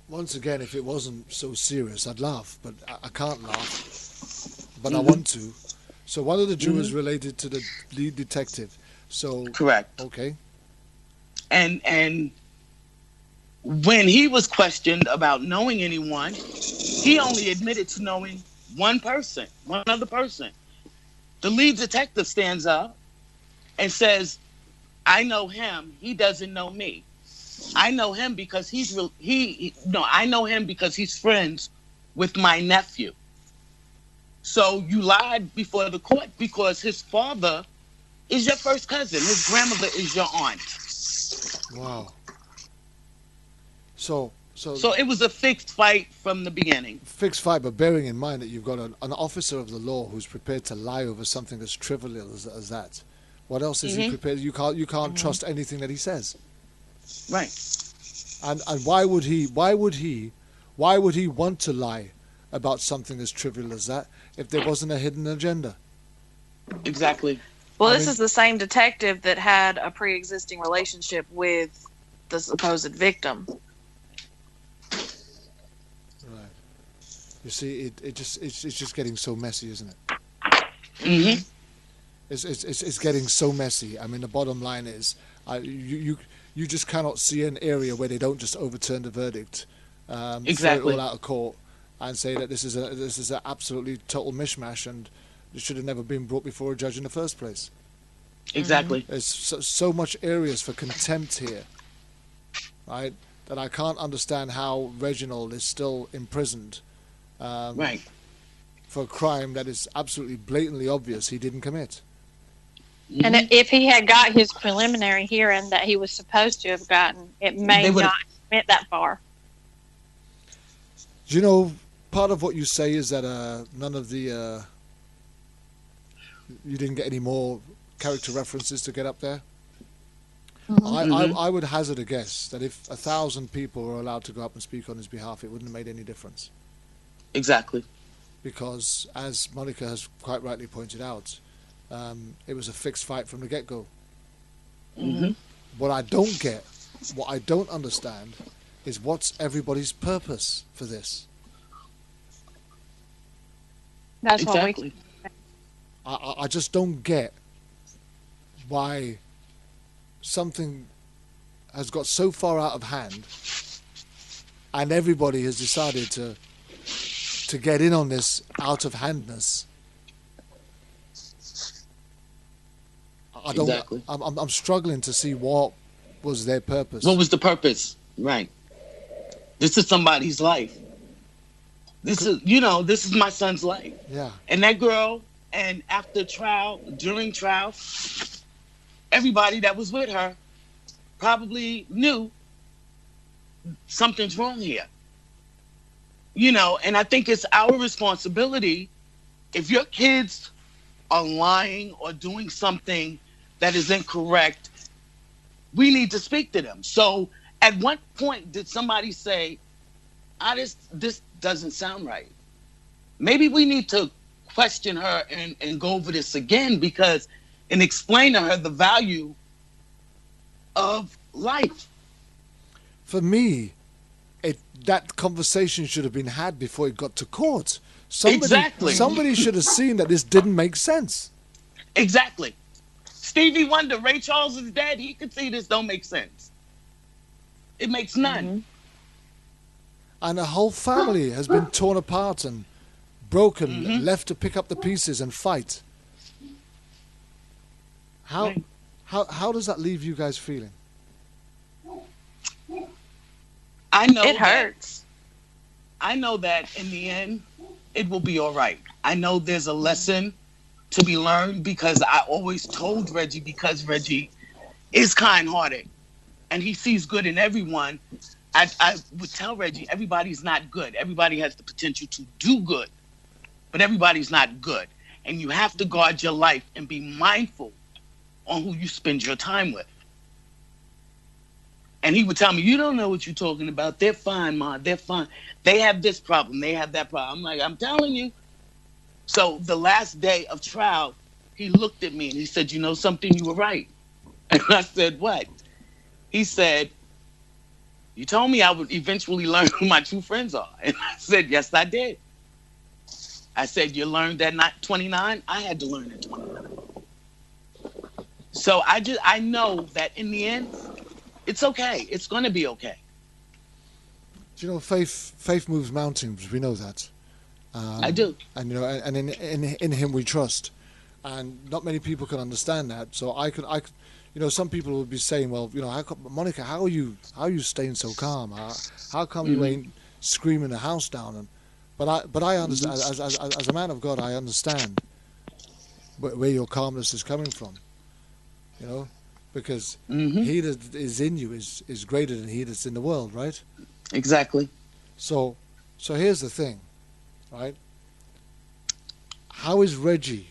Once again, if it wasn't so serious, I'd laugh, but I can't laugh. But I want to. So one of the jurors related to the lead detective. So correct. Okay. And when he was questioned about knowing anyone, he only admitted to knowing one other person. The lead detective stands up and says, "I know him. He doesn't know me. I know him because I know him because he's friends with my nephew. So you lied before the court because his father is your first cousin. His grandmother is your aunt." Wow. So it was a fixed fight from the beginning. Fixed fight, but bearing in mind that you've got an officer of the law who's prepared to lie over something as trivial as that. What else is he prepared? You can't trust anything that he says. Right. And why would he want to lie about something as trivial as that if there wasn't a hidden agenda? Exactly. Well, this is the same detective that had a pre-existing relationship with the supposed victim. Right. You see, it's just getting so messy, isn't it? Mm-hmm. It's getting so messy. I mean, the bottom line is, you just cannot see an area where they don't just overturn the verdict, exactly, throw it all out of court, and say that this is an absolutely total mishmash, and it should have never been brought before a judge in the first place. Exactly. There's so much areas for contempt here, right? That I can't understand how Reginald is still imprisoned, right, for a crime that is absolutely blatantly obvious he didn't commit. And if he had got his preliminary hearing that he was supposed to have gotten, it may not went that far. Do you know, part of what you say is that none of the... you didn't get any more character references to get up there? I would hazard a guess that if 1,000 people were allowed to go up and speak on his behalf, it wouldn't have made any difference. Exactly. Because, as Monica has quite rightly pointed out, it was a fixed fight from the get-go. What I don't get, what I don't understand, is what's everybody's purpose for this? That's exactly. I just don't get why something has got so far out of hand and everybody has decided to get in on this out-of-handness. I don't. Exactly. I'm struggling to see what was their purpose. What was the purpose? Right. This is somebody's life. This is my son's life. Yeah. And that girl, and after trial, during trial, everybody that was with her probably knew something's wrong here. And I think it's our responsibility, if your kids are lying or doing something that is incorrect, we need to speak to them. So at what point did somebody say, this doesn't sound right? Maybe we need to question her and go over this again and explain to her the value of life. For me, that conversation should have been had before it got to court. Somebody should have seen that this didn't make sense. Exactly. Stevie Wonder, Ray Charles is dead. He could see this don't make sense. It makes none. Mm-hmm. And a whole family has been torn apart and broken, left to pick up the pieces and fight. How does that leave you guys feeling? I know it hurts. I know that in the end, it will be all right. I know there's a lesson to be learned because I always told Reggie, because Reggie is kind-hearted and he sees good in everyone. I would tell Reggie, everybody's not good. Everybody has the potential to do good, but everybody's not good. And you have to guard your life and be mindful on who you spend your time with. And he would tell me, you don't know what you're talking about. They're fine, Ma. They're fine. They have this problem. They have that problem. I'm like, I'm telling you. So the last day of trial, he looked at me and he said, you know something? You were right. And I said, what? He said, you told me I would eventually learn who my true friends are. And I said, yes, I did. I said, you learned at 29? I had to learn at 29. So I know that in the end, it's okay. It's going to be okay. Do you know, faith moves mountains. We know that. I do. And you know, and in Him we trust. And not many people can understand that. So I could, you know, some people would be saying, well, you know, Monica, how are you staying so calm? How come you ain't screaming the house down? But I understand, as a man of God, I understand where your calmness is coming from. You know, because He that is in you is greater than he that's in the world, right? Exactly. So here's the thing, right? How is Reggie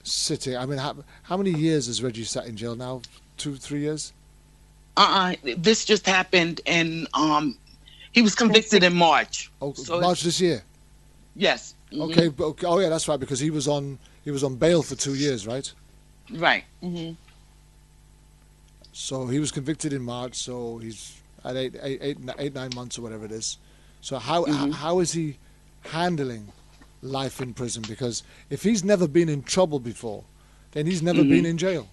sitting? I mean, how many years has Reggie sat in jail now? 2-3 years? This just happened, and he was convicted in March. Oh, so March this year. Yes. Okay. Oh yeah, that's right. Because he was on bail for 2 years, right? Right. So he was convicted in March. So he's at 9 months or whatever it is. So how is he handling life in prison? Because if he's never been in trouble before, then he's never been in jail.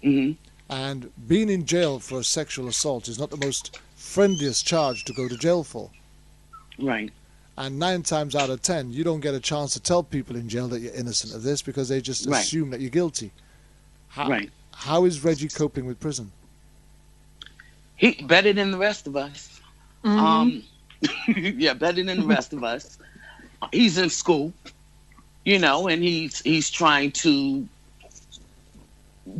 And being in jail for a sexual assault is not the most friendliest charge to go to jail for. Right. And 9 times out of 10, you don't get a chance to tell people in jail that you're innocent of this because they just assume that you're guilty. How is Reggie coping with prison? He better than the rest of us. Yeah, better than the rest of us. He's in school, you know, and he's trying to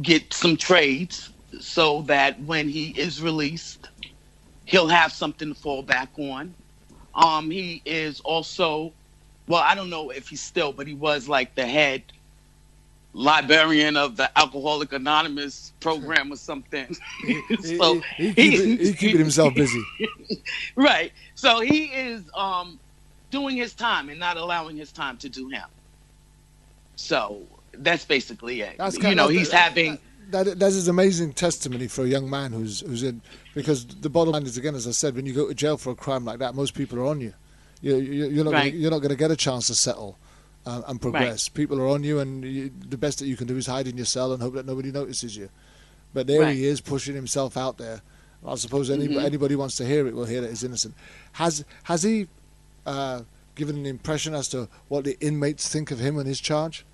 get some trades so that when he is released, he'll have something to fall back on. He is also, well, I don't know if he's still, but he was like the head librarian of the Alcoholic Anonymous program or something. So he's keeping himself busy. Right. So he is doing his time and not allowing his time to do him. So that's basically it. He's having... That is amazing testimony for a young man who's in, because the bottom line is, again, as I said, when you go to jail for a crime like that, most people are on you. You're not going to get a chance to settle and progress. Right. People are on you, and the best that you can do is hide in your cell and hope that nobody notices you. But there he is, pushing himself out there. I suppose anybody wants to hear it will hear that he's innocent. Has he given an impression as to what the inmates think of him and his charge?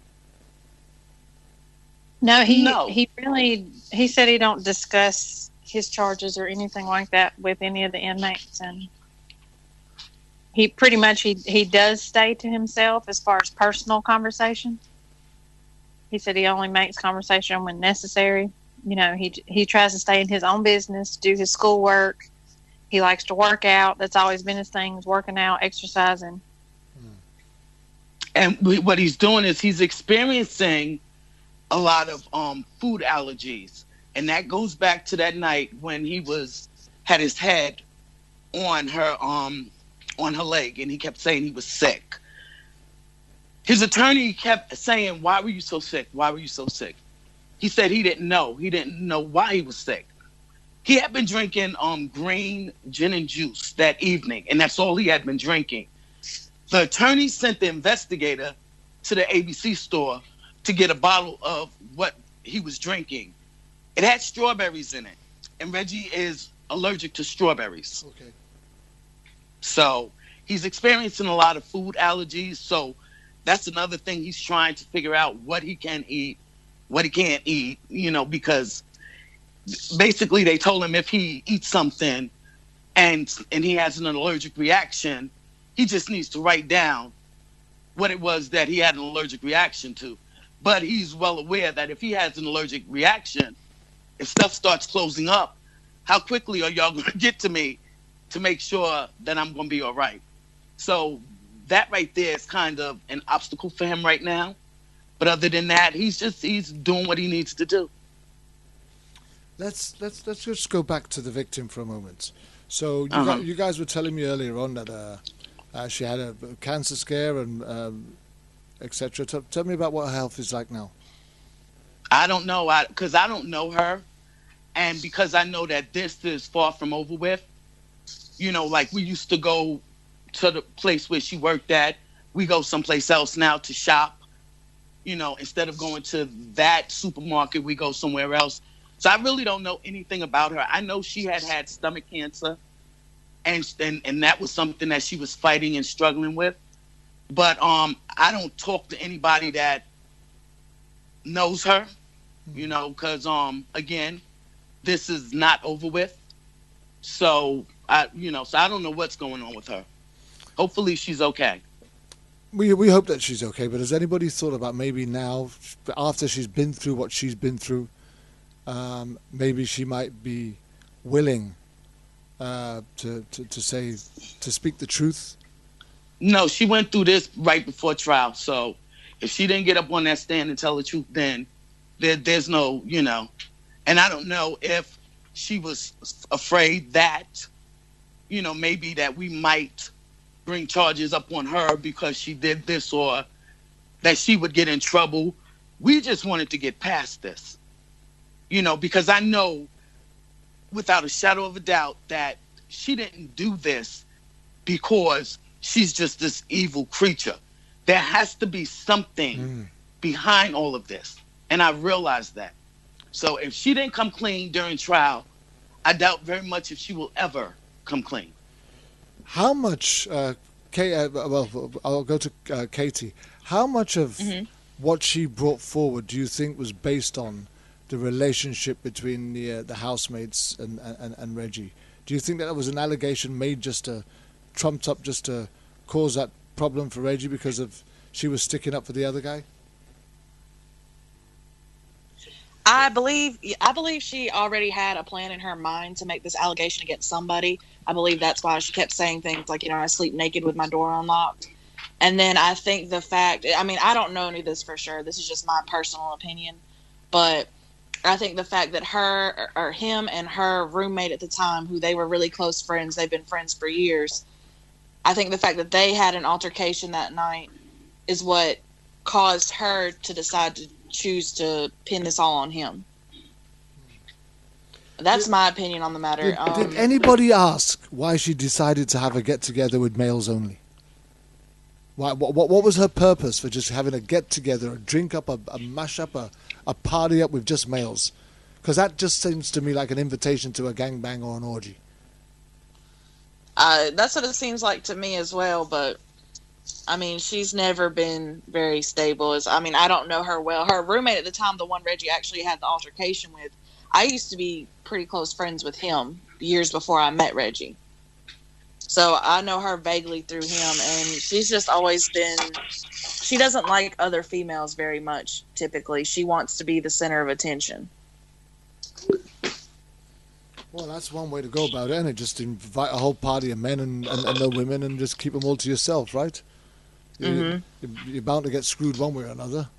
No, he said he don't discuss his charges or anything like that with any of the inmates, and he pretty much he does stay to himself as far as personal conversation. He said he only makes conversation when necessary. You know, he tries to stay in his own business, do his schoolwork. He likes to work out. That's always been his thing, is working out, exercising. And what he's doing is he's experiencing a lot of food allergies, and that goes back to that night when he had his head on her leg, and he kept saying he was sick. His attorney kept saying, "Why were you so sick? Why were you so sick?" He said he didn't know. He didn't know why he was sick. He had been drinking green gin and juice that evening, and that's all he had been drinking. The attorney sent the investigator to the ABC store to get a bottle of what he was drinking, it had strawberries in it. And Reggie is allergic to strawberries. Okay. So he's experiencing a lot of food allergies. So that's another thing he's trying to figure out, what he can eat, what he can't eat, because basically they told him if he eats something and he has an allergic reaction, he just needs to write down what it was that he had an allergic reaction to. But he's well aware that if he has an allergic reaction, if stuff starts closing up, how quickly are y'all going to get to me to make sure that I'm going to be all right? So that right there is kind of an obstacle for him right now. But other than that, he's doing what he needs to do. Let's just go back to the victim for a moment. So you guys were telling me earlier on that she had a cancer scare and etc. Tell me about what her health is like now. I don't know, because I don't know her, and because I know that this is far from over with. Like we used to go to the place where she worked at. We go someplace else now to shop. Instead of going to that supermarket, we go somewhere else. So I really don't know anything about her. I know she had stomach cancer, and that was something that she was fighting and struggling with. But I don't talk to anybody that knows her, because again, this is not over with. So I don't know what's going on with her. Hopefully she's okay. We hope that she's okay, but has anybody thought about maybe now, after she's been through what she's been through, maybe she might be willing to speak the truth? No, she went through this right before trial. So if she didn't get up on that stand and tell the truth, then there's no, and I don't know if she was afraid that, maybe that we might bring charges up on her because she did this, or that she would get in trouble. We just wanted to get past this, because I know without a shadow of a doubt that she didn't do this because she's just this evil creature. There has to be something behind all of this. And I realized that. So if she didn't come clean during trial, I doubt very much if she will ever come clean. How much, I'll go to Katie. How much of what she brought forward do you think was based on the relationship between the housemates and Reggie? Do you think that was an allegation made trumped up just to cause that problem for Reggie because of she was sticking up for the other guy? I believe she already had a plan in her mind to make this allegation against somebody. I believe that's why she kept saying things like, I sleep naked with my door unlocked. And then I think the fact, I don't know any of this for sure. This is just my personal opinion. But I think the fact that him and her roommate at the time, who they were really close friends, they've been friends for years. I think the fact that they had an altercation that night is what caused her to decide to choose to pin this all on him. That's my opinion on the matter. Did anybody ask why she decided to have a get-together with males only? What was her purpose for just having a get-together, a drink up, a mash up, a party up with just males? Because that just seems to me like an invitation to a gangbang or an orgy. That's what it seems like to me as well, but she's never been very stable. I don't know her well. Her roommate at the time, the one Reggie actually had the altercation with, I used to be pretty close friends with him years before I met Reggie. So I know her vaguely through him, and she's just always been, she doesn't like other females very much, typically. She wants to be the center of attention. Well, that's one way to go about it, and just invite a whole party of men and no women and just keep them all to yourself, right? You're bound to get screwed one way or another.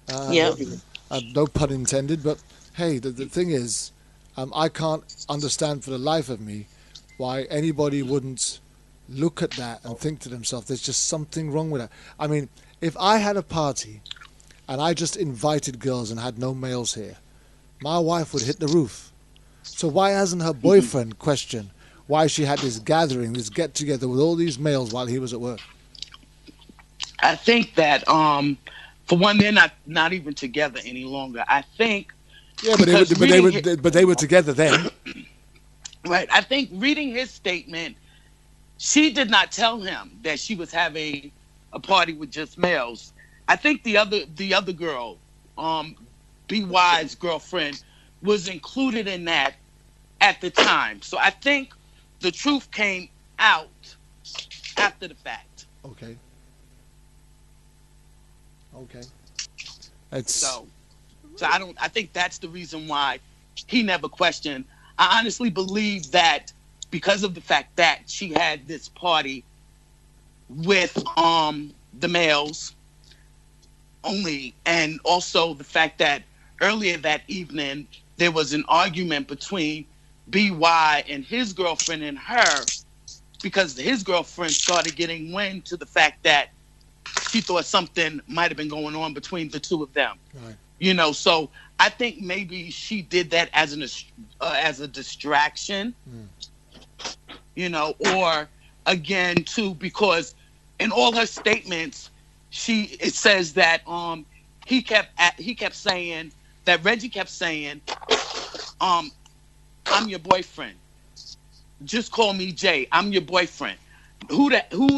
No pun intended, but hey, the thing is, I can't understand for the life of me why anybody wouldn't look at that and think to themselves, there's just something wrong with that. If I had a party and I just invited girls and had no males here, my wife would hit the roof. So why hasn't her boyfriend questioned why she had this gathering, this get-together with all these males while he was at work? I think that For one, they're not even together any longer. I think. Yeah, but they were together then. Right. I think reading his statement, she did not tell him that she was having a party with just males. I think the other girl, BY's girlfriend, was included in that at the time. So I think the truth came out after the fact. Okay. So I think that's the reason why he never questioned. I honestly believe that because of the fact that she had this party with the males only, and also the fact that earlier that evening there was an argument between BY and his girlfriend and her, because his girlfriend started getting wind to the fact that she thought something might have been going on between the two of them. Right. So I think maybe she did that as a distraction, or again too, because in all her statements, it says that he kept saying that Reggie kept saying, I'm your boyfriend. Just call me Jay. I'm your boyfriend. Who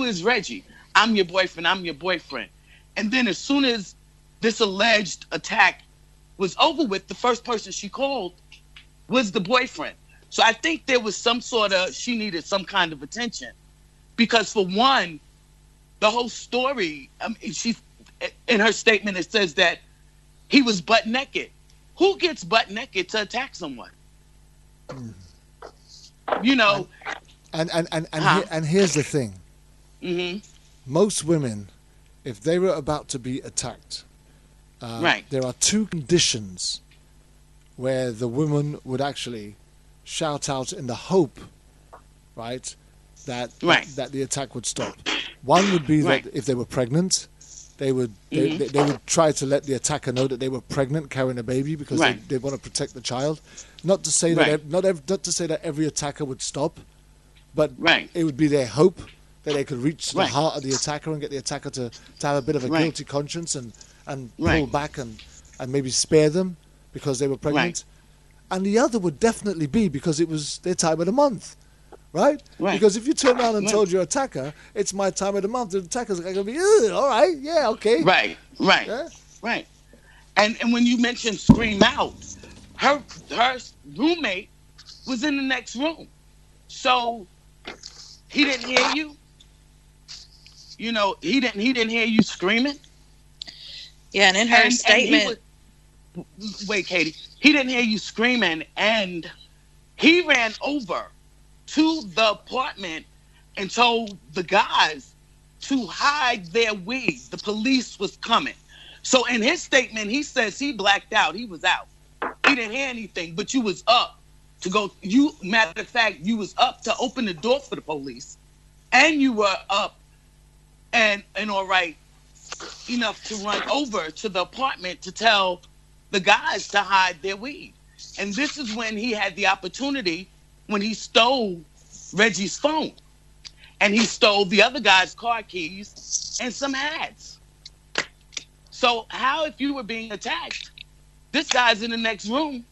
is Reggie? I'm your boyfriend. I'm your boyfriend. And then as soon as this alleged attack was over with, the first person she called was the boyfriend. So I think there was she needed some kind of attention. Because for one, the whole story, in her statement, it says that he was butt naked. Who gets butt naked to attack someone? And here's the thing. Mm-hmm. Most women, if they were about to be attacked, there are two conditions where the woman would actually shout out in the hope, that the attack would stop. One would be that if they were pregnant, they would try to let the attacker know that they were pregnant, carrying a baby, because they want to protect the child. Not to say that not to say that every attacker would stop, but it would be their hope that they could reach the heart of the attacker and get the attacker to have a bit of a guilty conscience and pull back and maybe spare them because they were pregnant. And the other would definitely be because it was their time of the month. Right? Because if you turn around and told your attacker, it's my time of the month, the attacker's going to be, all right, yeah, okay. Right. And when you mentioned scream out, her roommate was in the next room. So he didn't hear you. He didn't hear you screaming. Yeah, and in her statement, wait, Katie, he didn't hear you screaming, and he ran over to the apartment and told the guys to hide their weed. The police was coming. So in his statement, he says he blacked out. He was out. He didn't hear anything, but you was up to go. Matter of fact, you was up to open the door for the police, and you were up and all right enough to run over to the apartment to tell the guys to hide their weed. And this is when he had the opportunity, when he stole Reggie's phone, and he stole the other guy's car keys and some hats. So how, if you were being attacked, this guy's in the next room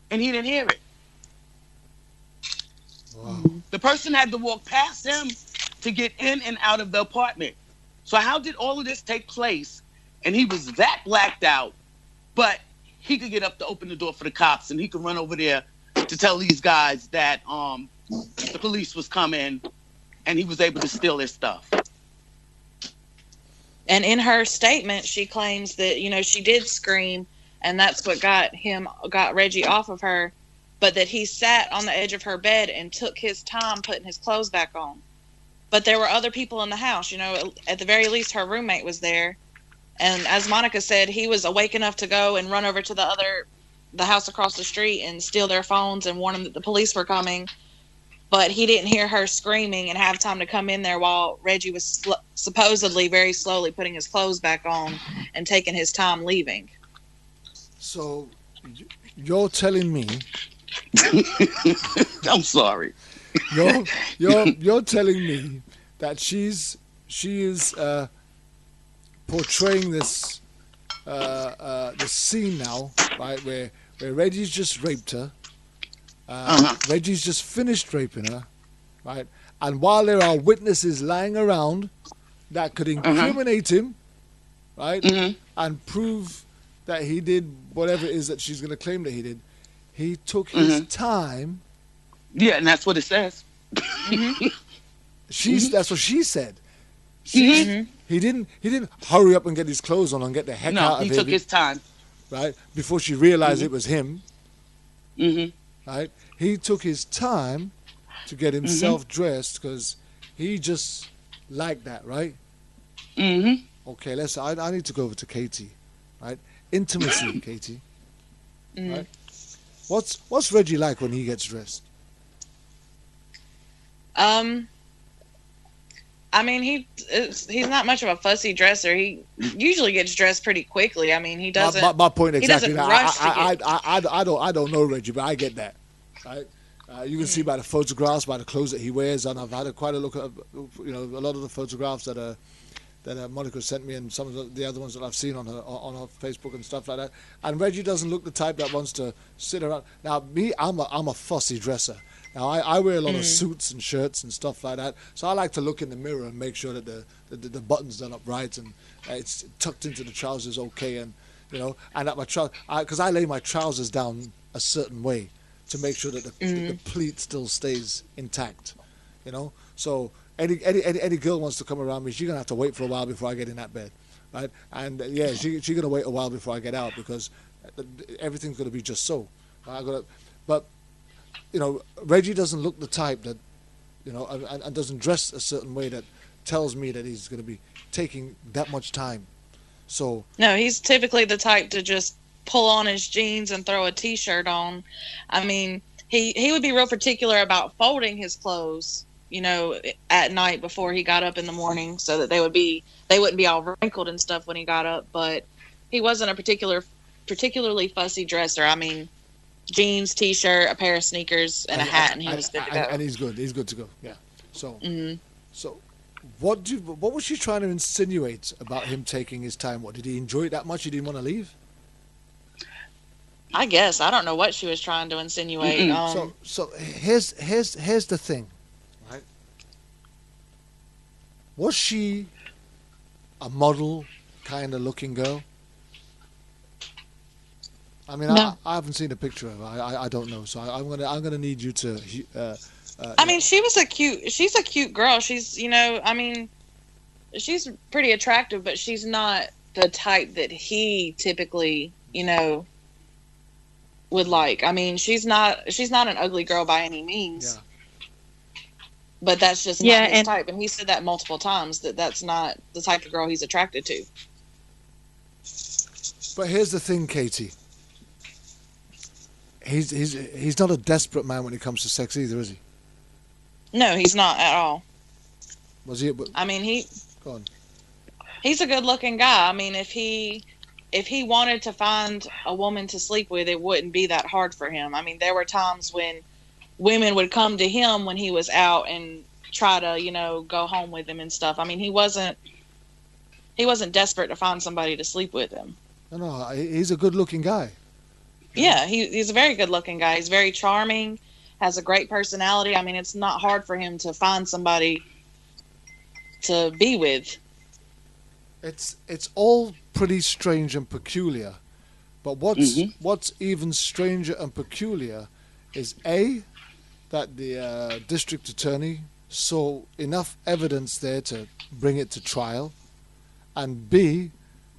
and he didn't hear it? Wow. The person had to walk past him to get in and out of the apartment. So how did all of this take place? And he was that blacked out, but he could get up to open the door for the cops, and he could run over there to tell these guys that the police was coming, and he was able to steal their stuff. And in her statement, she claims that, she did scream, and that's what got Reggie off of her, but that he sat on the edge of her bed and took his time putting his clothes back on. But there were other people in the house, at the very least her roommate was there. And as Monica said, he was awake enough to go and run over to the house across the street and steal their phones and warn them that the police were coming. But he didn't hear her screaming and have time to come in there while Reggie was supposedly very slowly putting his clothes back on and taking his time leaving. So you're telling me... I'm sorry. You're telling me that she is portraying this the scene now, right, where Reggie's just raped her. Reggie's just finished raping her, right? And while there are witnesses lying around that could incriminate him, right, and prove that he did whatever it is that she's going to claim that he did, he took his time. Yeah, and that's what it says. That's what she said. He didn't hurry up and get his clothes on and get the heck out of he here. took his time. Right? Before she realized it was him. Right? He took his time to get himself dressed because he just liked that, right? Okay, I need to go over to Katie. Right? Intimacy, Katie. Right? What's Reggie like when he gets dressed? I mean, he's not much of a fussy dresser. He usually gets dressed pretty quickly. I mean, he doesn't. My point exactly. He doesn't rush I don't know Reggie, but I get that. Right? You can see by the photographs, by the clothes that he wears, and I've had quite a look at a lot of the photographs that Monica sent me, and some of the other ones that I've seen on her Facebook and stuff like that. And Reggie doesn't look the type that wants to sit around. Now, me, I'm a fussy dresser. Now, I wear a lot of suits and shirts and stuff like that, so I like to look in the mirror and make sure that the button's done up right and it's tucked into the trousers okay, and and that my because I lay my trousers down a certain way to make sure that the pleat still stays intact, So any girl wants to come around me, she's gonna have to wait for a while before I get in that bed, right? And she's gonna wait a while before I get out because everything's gonna be just so. But Reggie doesn't look the type that, and doesn't dress a certain way that tells me that he's going to be taking that much time. So no, he's typically the type to just pull on his jeans and throw a t-shirt on. I mean, he would be real particular about folding his clothes, at night before he got up in the morning, so that they wouldn't be all wrinkled and stuff when he got up. But he wasn't a particularly fussy dresser. I mean, jeans, t-shirt, a pair of sneakers, and a hat, and he was good to go. And he's good. He's good to go. Yeah. So, so what was she trying to insinuate about him taking his time? What, did he enjoy it that much he didn't want to leave? I guess I don't know what she was trying to insinuate. So here's the thing, right? Was she a model kind of looking girl? I mean, no. I haven't seen a picture of her. I don't know. So I'm gonna need you to. I mean, she's a cute girl. She's she's pretty attractive, but she's not the type that he typically would like. I mean, she's not an ugly girl by any means. Yeah. But that's just not his type, and he said that multiple times that's not the type of girl he's attracted to. But here's the thing, Katie. He's not a desperate man when it comes to sex either, is he? No, he's not at all. Was he? I mean, Go on. He's a good-looking guy. I mean, if he wanted to find a woman to sleep with, it wouldn't be that hard for him. I mean, there were times when women would come to him when he was out and try to, go home with him and stuff. I mean, he wasn't desperate to find somebody to sleep with him. No, he's a good-looking guy. Yeah, he's a very good-looking guy. He's very charming, has a great personality. I mean, it's not hard for him to find somebody to be with. It's all pretty strange and peculiar, but what's even stranger and peculiar is that the district attorney saw enough evidence there to bring it to trial, and B,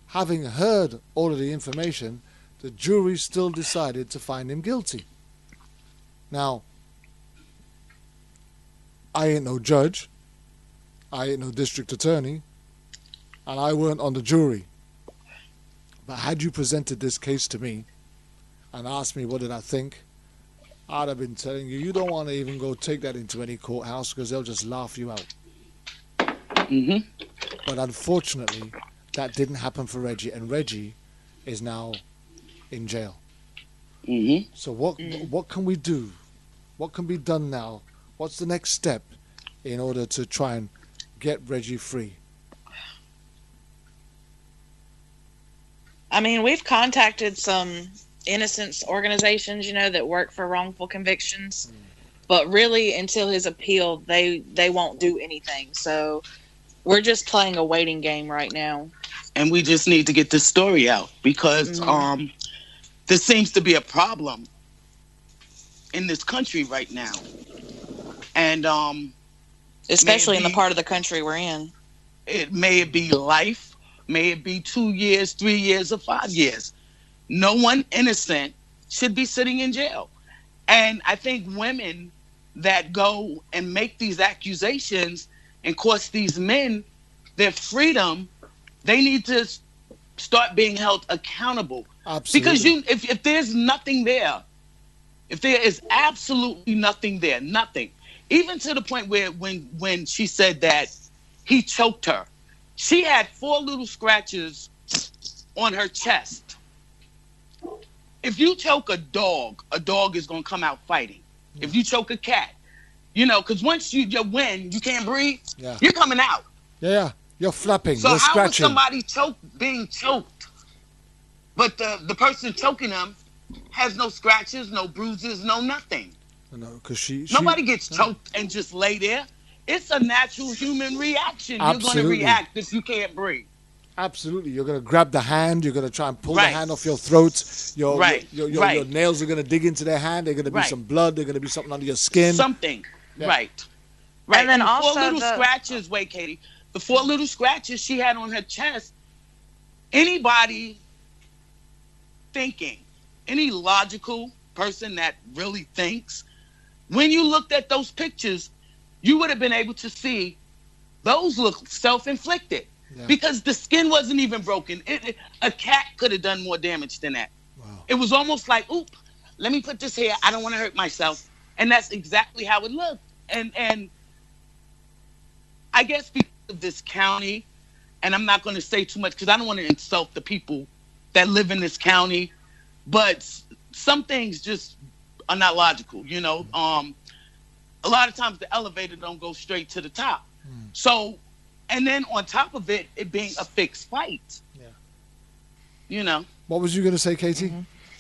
having heard all of the information, the jury still decided to find him guilty. Now, I ain't no judge, I ain't no district attorney, and I weren't on the jury. But had you presented this case to me and asked me what did I think, I'd have been telling you don't want to even go take that into any courthouse because they'll just laugh you out. But unfortunately, that didn't happen for Reggie, and Reggie is now in jail. So what can we do? What can be done now? What's the next step in order to try and get Reggie free? I mean, we've contacted some innocence organizations, that work for wrongful convictions, but really until his appeal, they won't do anything. So we're just playing a waiting game right now. And we just need to get this story out because there seems to be a problem in this country right now. And especially in the part of the country we're in. It may be life, may it be 2 years, 3 years, or 5 years. No one innocent should be sitting in jail. And I think women that go and make these accusations and cost these men their freedom, they need to start being held accountable. Absolutely. Because if there's nothing there, if there is absolutely nothing there, nothing, even to the point where when she said that he choked her, she had 4 little scratches on her chest. If you choke a dog is going to come out fighting. If you choke a cat, because once you win, you can't breathe, you're coming out. Yeah, you're flapping, so you're how scratching. was somebody being choked, but the person choking them has no scratches, no bruises, no nothing? No, because nobody gets choked and just lay there. It's a natural human reaction. Absolutely. You're going to react if you can't breathe. Absolutely. You're going to grab the hand. You're going to try and pull the hand off your throat. Your nails are going to dig into their hand. There's going to be some blood. There's going to be something under your skin. Something. Yeah. Right. And then also 4 little scratches. Wait, Katie. The 4 little scratches she had on her chest. Anybody thinking, any logical person that really thinks, when you looked at those pictures, you would have been able to see those look self-inflicted because the skin wasn't even broken. A cat could have done more damage than that. Wow. It was almost like, oop, let me put this here. I don't want to hurt myself. And that's exactly how it looked. And I guess because of this county, and I'm not going to say too much because I don't want to insult the people that live in this county, but some things just are not logical, A lot of times the elevator don't go straight to the top. So, and then on top of it being a fixed fight. Yeah. What was you going to say, Katie?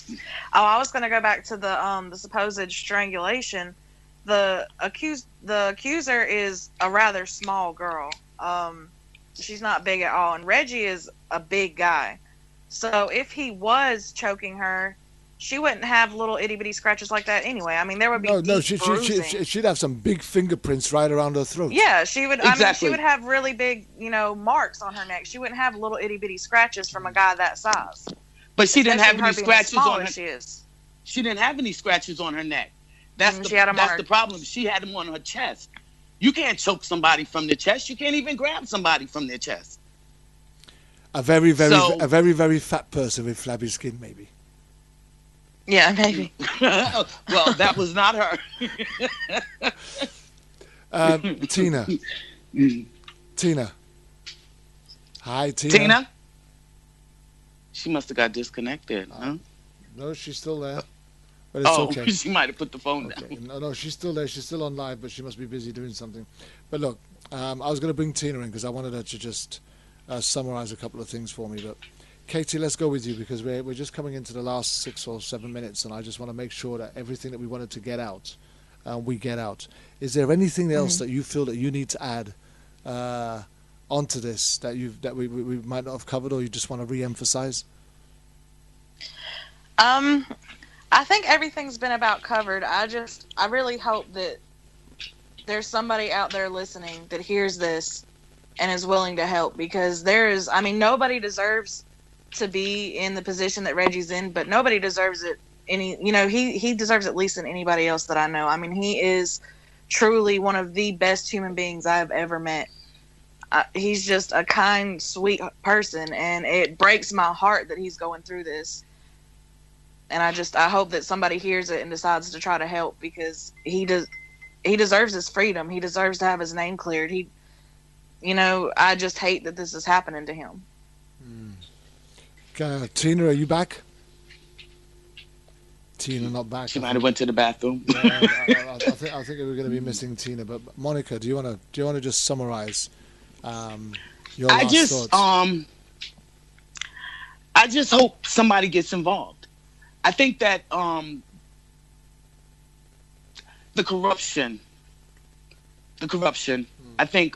Oh, I was going to go back to the supposed strangulation. The accuser is a rather small girl. She's not big at all, and Reggie is a big guy. So if he was choking her, she wouldn't have little itty bitty scratches like that anyway. I mean, there would be she'd have some big fingerprints right around her throat. Yeah, she would. Exactly. I mean, she would have really big, marks on her neck. She wouldn't have little itty bitty scratches from a guy that size. But she didn't have any scratches on her. She didn't have any scratches on her neck. That's the problem. She had them on her chest. You can't choke somebody from the chest. You can't even grab somebody from their chest. A very, very fat person with flabby skin, maybe. Yeah, maybe. Well, that was not her. Tina. Tina. Hi, Tina. Tina? She must have got disconnected, huh? No, she's still there. But it's okay. She might have put the phone down. No, she's still there. She's still on live, but she must be busy doing something. But look, I was going to bring Tina in because I wanted her to just summarize a couple of things for me. But Katie, let's go with you because we're just coming into the last 6 or 7 minutes, and I just want to make sure that everything that we wanted to get out, we get out. Is there anything else that you feel that you need to add onto this that we might not have covered, or you just want to re-emphasize? I think everything's been about covered. I really hope that there's somebody out there listening that hears this and is willing to help, because nobody deserves to be in the position that Reggie's in, but nobody deserves it he deserves it least than anybody else that I know. I mean, he is truly one of the best human beings I have ever met. He's just a kind, sweet person, and it breaks my heart that he's going through this. And I hope that somebody hears it and decides to try to help, because he deserves his freedom. He deserves to have his name cleared. I just hate that this is happening to him. Tina, are you back? Tina not back. She might have went to the bathroom. I think we're going to be missing Tina. But Monica, do you want to just summarize your last thoughts? I just hope somebody gets involved. I think that the corruption, I think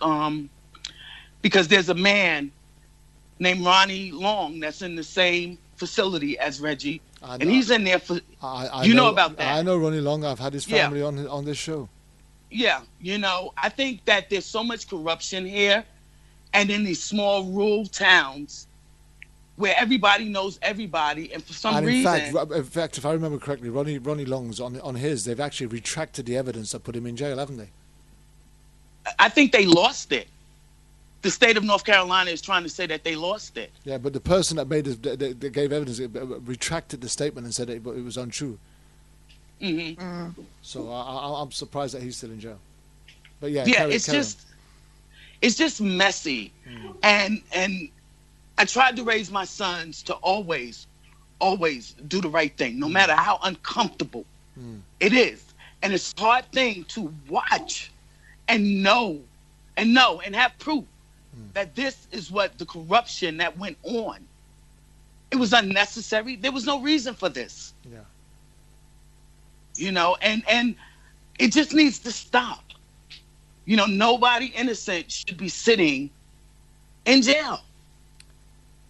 because there's a man named Ronnie Long that's in the same facility as Reggie, and he's in there for. I know about that. I know Ronnie Long. I've had his family on this show. Yeah, I think that there's so much corruption here, and in these small rural towns where everybody knows everybody, and for some reason. In fact, if I remember correctly, Ronnie Long's on his. They've actually retracted the evidence that put him in jail, haven't they? I think they lost it. The state of North Carolina is trying to say that they lost it. Yeah, but the person that that gave evidence retracted the statement and said it was untrue. Mm-hmm. So I'm surprised that he's still in jail. But yeah, it's just messy, and I tried to raise my sons to always do the right thing, no matter how uncomfortable it is, and it's a hard thing to watch and know and have proof that this is what the corruption that went on. It was unnecessary. There was no reason for this. Yeah. And it just needs to stop. Nobody innocent should be sitting in jail.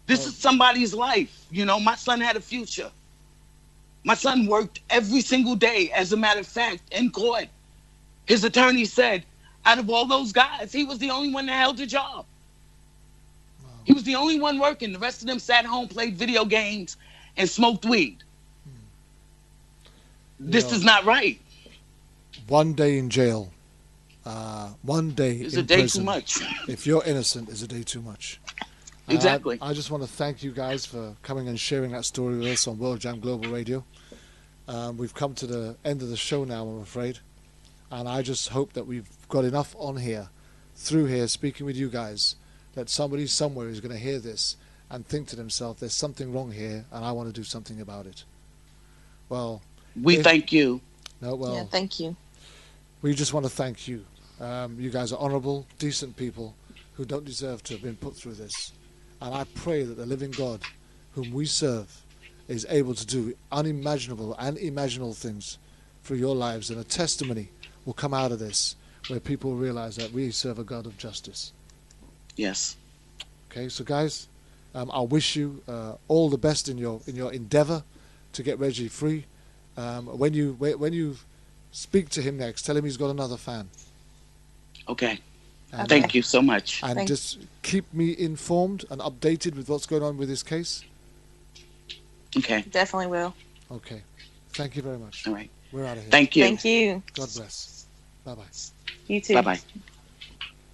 This is somebody's life. My son had a future. My son worked every single day. As a matter of fact, in court, his attorney said, out of all those guys, he was the only one that held a job. Wow. He was the only one working. The rest of them sat home, played video games, and smoked weed. This is not right. One day in jail, one day is in a day prison, too much. If you're innocent, is a day too much. Exactly. I just want to thank you guys for coming and sharing that story with us on World Jam Global Radio. We've come to the end of the show now, I'm afraid. And I just hope that we've got enough on here, through here, speaking with you guys, that somebody somewhere is going to hear this and think to themselves, there's something wrong here, and I want to do something about it. Well, thank you. No, well, yeah, thank you. We just want to thank you. You guys are honourable, decent people who don't deserve to have been put through this. And I pray that the living God, whom we serve, is able to do unimaginable and imaginable things through your lives, and a testimony will come out of this where people realize that we serve a God of justice. Yes. Okay, so guys, I wish you all the best in your endeavor to get Reggie free. When you speak to him next, tell him he's got another fan. Okay. Thank you so much. And just keep me informed and updated with what's going on with this case. Okay. Definitely will. Okay. Thank you very much. All right. We're out of here. Thank you. Thank you. God bless. Bye-bye. You too. Bye-bye.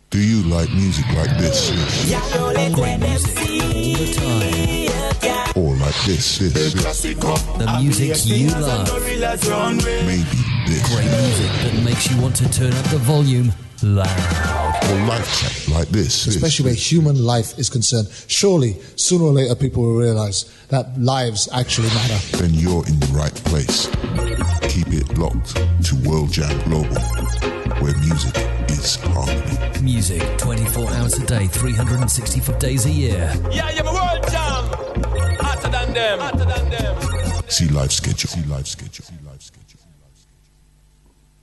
Do you like music like this? Great music all the time. Or like this? The music you love. Maybe this. Great music that makes you want to turn up the volume loud. Or like this. Especially where human life is concerned. Surely, sooner or later, people will realize that lives actually matter. Then you're in the right place. Keep it locked to World Jam Global, where music is harmony. Music 24 hours a day, 365 days a year. Yeah, my World Jam. Hotter than them. See live schedule.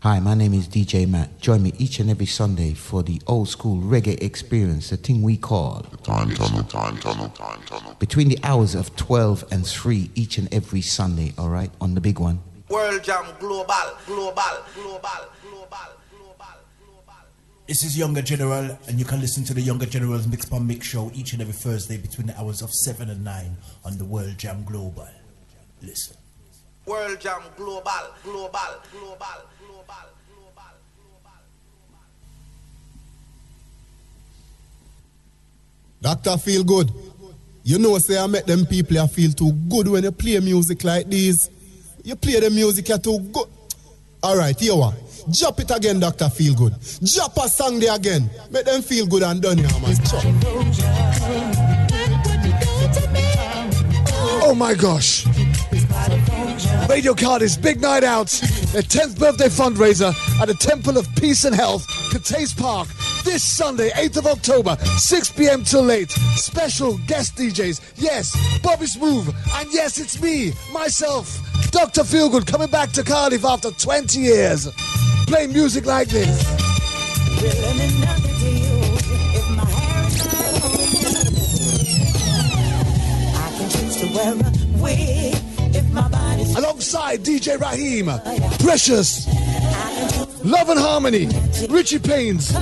Hi, my name is DJ Matt. Join me each and every Sunday for the old school reggae experience, the thing we call Time Tunnel. between the hours of 12 and 3 each and every Sunday, all right, on the big one. World Jam Global. This is Younger General, and you can listen to the Younger General's Mix by Mix show each and every Thursday between the hours of 7 and 9 on the World Jam Global. Listen. World Jam Global. Dr. Feel Good. You know, say I met them people I feel too good when you play music like this. You play the music you're too good. Alright, here one. Drop it again, Dr. Feel Good. Drop a song there again. Make them feel good and done here, man. Oh my gosh. Radio Cardi's Big Night Out. their 10th birthday fundraiser at the Temple of Peace and Health, Cathays Park, this Sunday, 8th of October, 6 p.m. till late. Special guest DJs. Yes, Bobby Smooth. And yes, it's me, myself, Dr. Feelgood, coming back to Cardiff after 20 years. Play music like this. Alongside DJ Raheem, Precious, Love and Harmony, Richie Paynes,